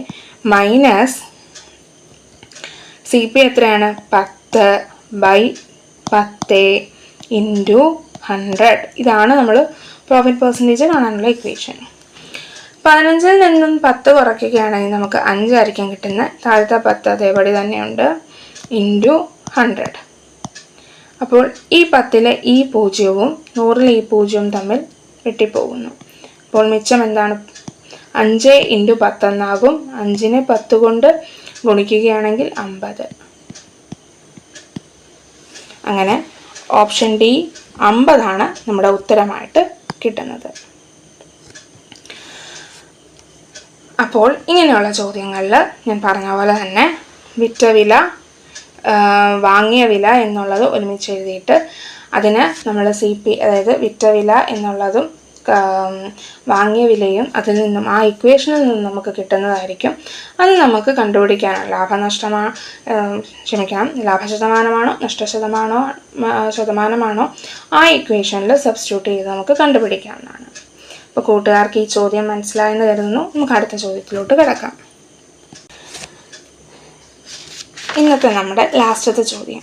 മൈനസ് CP എത്രയാണ്? 10/10 ഇൻറ്റു 100. ഇതാണ് നമ്മൾ പ്രോഫിറ്റ് പെർസെൻറ്റേജ് കാണാനുള്ള ഇക്വേഷൻ. 15-ൽ നിന്നും 10 കുറയ്ക്കുകയാണെങ്കിൽ നമുക്ക് 5 ആയിരിക്കും കിട്ടുന്നത്. താഴത്തെ 10 അതേപടി തന്നെയുണ്ട്, ഇൻറ്റു 100. അപ്പോൾ ഈ 10-ലെ ഈ 0-വും 100-ലെ ഈ 0-വും തമ്മിൽ വെട്ടിപ്പോകുന്നു. അപ്പോൾ മിച്ചം എന്താണ്? 5 × 10 എന്നാകും. 5-നെ 10 കൊണ്ട് ഗുണിക്കുകയാണെങ്കിൽ 50. അങ്ങനെ ഓപ്ഷൻ D 50 നമ്മുടെ ഉത്തരമായിട്ട് കിട്ടുന്നത്. അപ്പോൾ ഇങ്ങനെയുള്ള ചോദ്യങ്ങളിൽ ഞാൻ പറഞ്ഞ പോലെ തന്നെ വിറ്റ വില, വാങ്ങിയ വില എന്നുള്ളത് ഒരുമിച്ച് എഴുതിയിട്ട് അതിന് നമ്മൾ CP, അതായത് വിറ്റ വില എന്നുള്ളതും വാങ്ങിയ വിലയും അതിൽ നിന്നും ആ ഇക്വേഷനിൽ നിന്നും നമുക്ക് കിട്ടുന്നതായിരിക്കും. അത് നമുക്ക് കണ്ടുപിടിക്കാനാണ് ലാഭശതമാനമാണോ ശതമാനമാണോ ആ ഇക്വേഷനിൽ സബ്സ്റ്റിറ്റ്യൂട്ട് ചെയ്ത് നമുക്ക് കണ്ടുപിടിക്കാവുന്നതാണ്. അപ്പോൾ കൂട്ടുകാർക്ക് ഈ ചോദ്യം മനസ്സിലായെന്ന് കരുതുന്നു. നമുക്ക് അടുത്ത ചോദ്യത്തിലോട്ട് കിടക്കാം. ഇന്നത്തെ നമ്മുടെ ലാസ്റ്റത്തെ ചോദ്യം,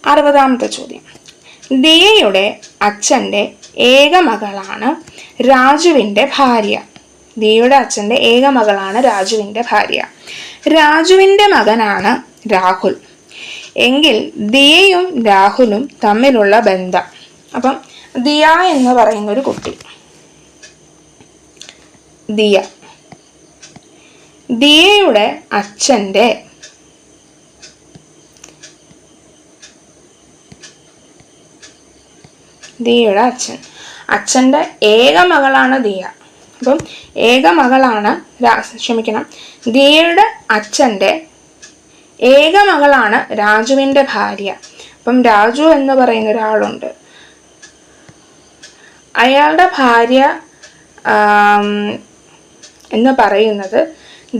60-ാമത്തെ ചോദ്യം. ദിയയുടെ അച്ഛൻ്റെ ഏക മകളാണ് രാജുവിൻ്റെ ഭാര്യ. ദിയയുടെ അച്ഛൻ്റെ ഏക മകളാണ് രാജുവിൻ്റെ ഭാര്യ. രാജുവിൻ്റെ മകനാണ് രാഹുൽ. എങ്കിൽ ദിയയും രാഹുലും തമ്മിലുള്ള ബന്ധം. അപ്പം ദിയ എന്ന് പറയുന്നൊരു കുട്ടി, ദിയയുടെ അച്ഛൻ്റെ അച്ഛൻ്റെ ഏക മകളാണ് ദിയ. അപ്പം ഏക മകളാണ് ദിയയുടെ അച്ഛൻ്റെ ഏക മകളാണ് രാജുവിൻ്റെ ഭാര്യ. അപ്പം രാജു എന്ന് പറയുന്ന ഒരാളുണ്ട്. അയാളുടെ ഭാര്യ എന്ന് പറയുന്നത്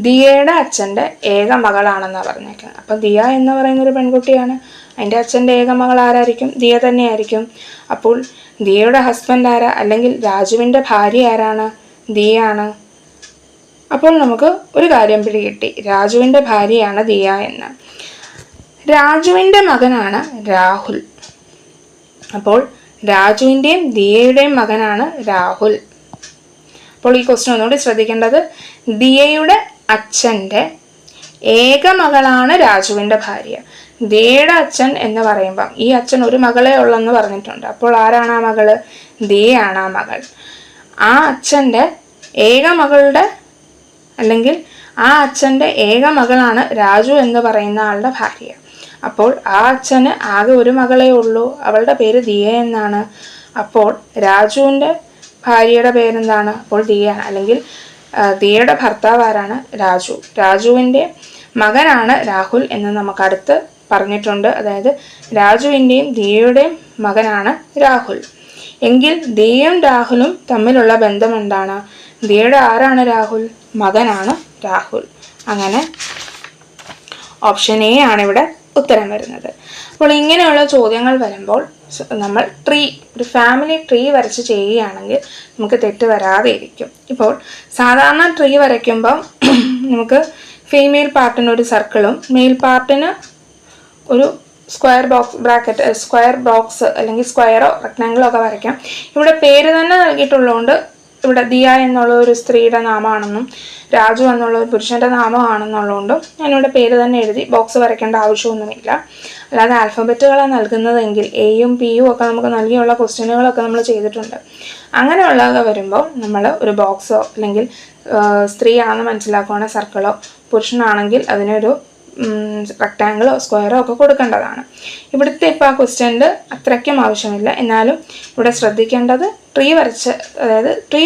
ദിയയുടെ അച്ഛൻ്റെ ഏക മകളാണെന്നാണ് പറഞ്ഞേക്കുന്നത്. അപ്പം ദിയ എന്ന് പറയുന്നൊരു പെൺകുട്ടിയാണ്. അതിൻ്റെ അച്ഛൻ്റെ ഏക മകൾ ആരായിരിക്കും? ദിയ തന്നെയായിരിക്കും. അപ്പോൾ ദിയയുടെ ഹസ്ബൻഡ് ആരാ, അല്ലെങ്കിൽ രാജുവിൻ്റെ ഭാര്യ ആരാണ്? ദിയ ആണ്. അപ്പോൾ നമുക്ക് ഒരു കാര്യം പിടികിട്ടി, രാജുവിൻ്റെ ഭാര്യയാണ് ദിയ എന്ന്. രാജുവിൻ്റെ മകനാണ് രാഹുൽ. അപ്പോൾ രാജുവിൻ്റെയും ദിയയുടെയും മകനാണ് രാഹുൽ. അപ്പോൾ ഈ ക്വസ്റ്റ്യൻ ഒന്നുകൂടി ശ്രദ്ധിക്കേണ്ടത്, ദിയയുടെ അച്ഛൻ്റെ ഏക മകളാണ് രാജുവിൻ്റെ ഭാര്യ. ദിയയുടെ അച്ഛൻ എന്ന് പറയുമ്പം ഈ അച്ഛൻ ഒരു മകളെ ഉള്ളെന്ന് പറഞ്ഞിട്ടുണ്ട്. അപ്പോൾ ആരാണ് ആ മകള്? ദിയയാണ് ആ മകൾ. ആ അച്ഛൻ്റെ ഏക മകളുടെ അല്ലെങ്കിൽ ആ അച്ഛൻ്റെ ഏക മകളാണ് രാജു എന്ന് പറയുന്ന ആളുടെ ഭാര്യ. അപ്പോൾ ആ അച്ഛന് ആകെ ഒരു മകളെ ഉള്ളൂ, അവളുടെ പേര് ദിയ എന്നാണ്. അപ്പോൾ രാജുവിൻ്റെ ഭാര്യയുടെ പേരെന്താണ്? അപ്പോൾ ദിയയാണ്. അല്ലെങ്കിൽ ദിയയുടെ ഭർത്താവ് ആരാണ്? രാജു. രാജുവിൻ്റെ മകനാണ് രാഹുൽ എന്ന് നമുക്ക് അടുത്ത് പറഞ്ഞിട്ടുണ്ട്. അതായത് രാജുവിൻ്റെയും ദിയയുടെയും മകനാണ് രാഹുൽ. എങ്കിൽ ദിയയും രാഹുലും തമ്മിലുള്ള ബന്ധം എന്താണ്? ദിയയുടെ ആരാണ് രാഹുൽ? മകനാണ് രാഹുൽ. അങ്ങനെ ഓപ്ഷൻ എ ആണ് ഇവിടെ ഉത്തരം വരുന്നത്. അപ്പോൾ ഇങ്ങനെയുള്ള ചോദ്യങ്ങൾ വരുമ്പോൾ നമ്മൾ ഒരു ഫാമിലി ട്രീ വരച്ച് ചെയ്യുകയാണെങ്കിൽ നമുക്ക് തെറ്റ് വരാതെ ഇരിക്കും. ഇപ്പോൾ സാധാരണ ട്രീ വരയ്ക്കുമ്പോൾ നമുക്ക് ഫീമെയിൽ പാർട്ടിന് ഒരു സർക്കിളും മെയിൽ പാർട്ടിന് ഒരു സ്ക്വയർ ബോക്സ് അല്ലെങ്കിൽ സ്ക്വയറോ റെക്ടാങ്കിളോ ഒക്കെ വരയ്ക്കാം. ഇവിടെ പേര് തന്നെ നൽകിയിട്ടുള്ളതുകൊണ്ട് ഇവിടെ ദിയ എന്നുള്ള ഒരു സ്ത്രീയുടെ നാമമാണെന്നും രാജു എന്നുള്ള ഒരു പുരുഷൻ്റെ നാമമാണെന്നുള്ളതുകൊണ്ടും ഞാനിവിടെ പേര് തന്നെ എഴുതി. ബോക്സ് വരയ്ക്കേണ്ട ആവശ്യമൊന്നുമില്ല. അല്ലാതെ ആൽഫബറ്റുകളാണ് നൽകുന്നതെങ്കിൽ എയും പിയും ഒക്കെ നമുക്ക് നൽകിയുള്ള ക്വസ്റ്റ്യനുകളൊക്കെ നമ്മൾ ചെയ്തിട്ടുണ്ട്. അങ്ങനെയുള്ളതൊക്കെ വരുമ്പോൾ നമ്മൾ ഒരു ബോക്സോ അല്ലെങ്കിൽ സ്ത്രീ ആണെന്ന് മനസ്സിലാക്കുകയാണെങ്കിൽ സർക്കിളോ, പുരുഷനാണെങ്കിൽ അതിനൊരു റെക്ടാങ്കിളോ സ്ക്വയറോ ഒക്കെ കൊടുക്കേണ്ടതാണ്. ഇവിടുത്തെ ഇപ്പോൾ ആ ക്വസ്റ്റ്യനിൽ അത്രയ്ക്കും ആവശ്യമില്ല. എന്നാലും ഇവിടെ ശ്രദ്ധിക്കേണ്ടത് ട്രീ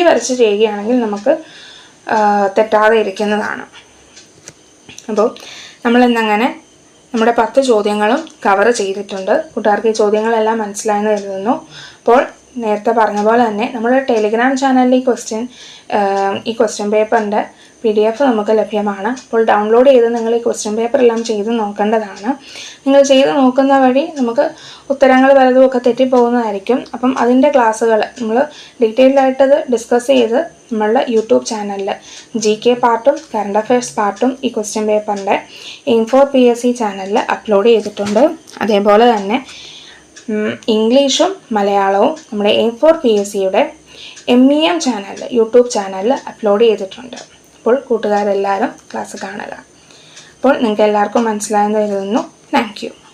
വരച്ച് ചെയ്യുകയാണെങ്കിൽ നമുക്ക് തെറ്റാതെ ഇരിക്കുന്നതാണ്. അപ്പോൾ നമ്മളിന്നങ്ങനെ നമ്മുടെ 10 ചോദ്യങ്ങളും കവർ ചെയ്തിട്ടുണ്ട്. കൂട്ടുകാർക്ക് ഈ ചോദ്യങ്ങളെല്ലാം മനസ്സിലായെന്ന് കരുതുന്നു. അപ്പോൾ നേരത്തെ പറഞ്ഞ പോലെ തന്നെ നമ്മുടെ ടെലിഗ്രാം ചാനലിൽ ഈ ക്വസ്റ്റ്യൻ പേപ്പറിൻ്റെ PDF നമുക്ക് ലഭ്യമാണ്. അപ്പോൾ ഡൗൺലോഡ് ചെയ്ത് നിങ്ങൾ ഈ ക്വസ്റ്റ്യൻ പേപ്പർ എല്ലാം ചെയ്ത് നോക്കേണ്ടതാണ്. നിങ്ങൾ ചെയ്ത് നോക്കുന്ന വഴി നമുക്ക് ഉത്തരങ്ങൾ പലതും ഒക്കെ തെറ്റിപ്പോകുന്നതായിരിക്കും. അപ്പം അതിൻ്റെ ക്ലാസ്സുകൾ നമ്മൾ ഡീറ്റെയിൽഡ് ആയിട്ടത് ഡിസ്കസ് ചെയ്ത് നമ്മളുടെ യൂട്യൂബ് ചാനലിൽ GK പാർട്ടും കറണ്ട് അഫയേഴ്സ് പാർട്ടും ഈ ക്വസ്റ്റ്യൻ പേപ്പറിൻ്റെ എയിം4 PSC ചാനലിൽ അപ്ലോഡ് ചെയ്തിട്ടുണ്ട്. അതേപോലെ തന്നെ ഇംഗ്ലീഷും മലയാളവും നമ്മുടെ എയിം4 PSCയുടെ MEM ചാനലിൽ യൂട്യൂബ് ചാനലിൽ അപ്ലോഡ് ചെയ്തിട്ടുണ്ട്. അപ്പോൾ കൂട്ടുകാരെല്ലാവരും ക്ലാസ് കാണുക. അപ്പോൾ നിങ്ങൾക്ക് എല്ലാവർക്കും മനസ്സിലായെന്ന് കരുതുന്നു. Thank you.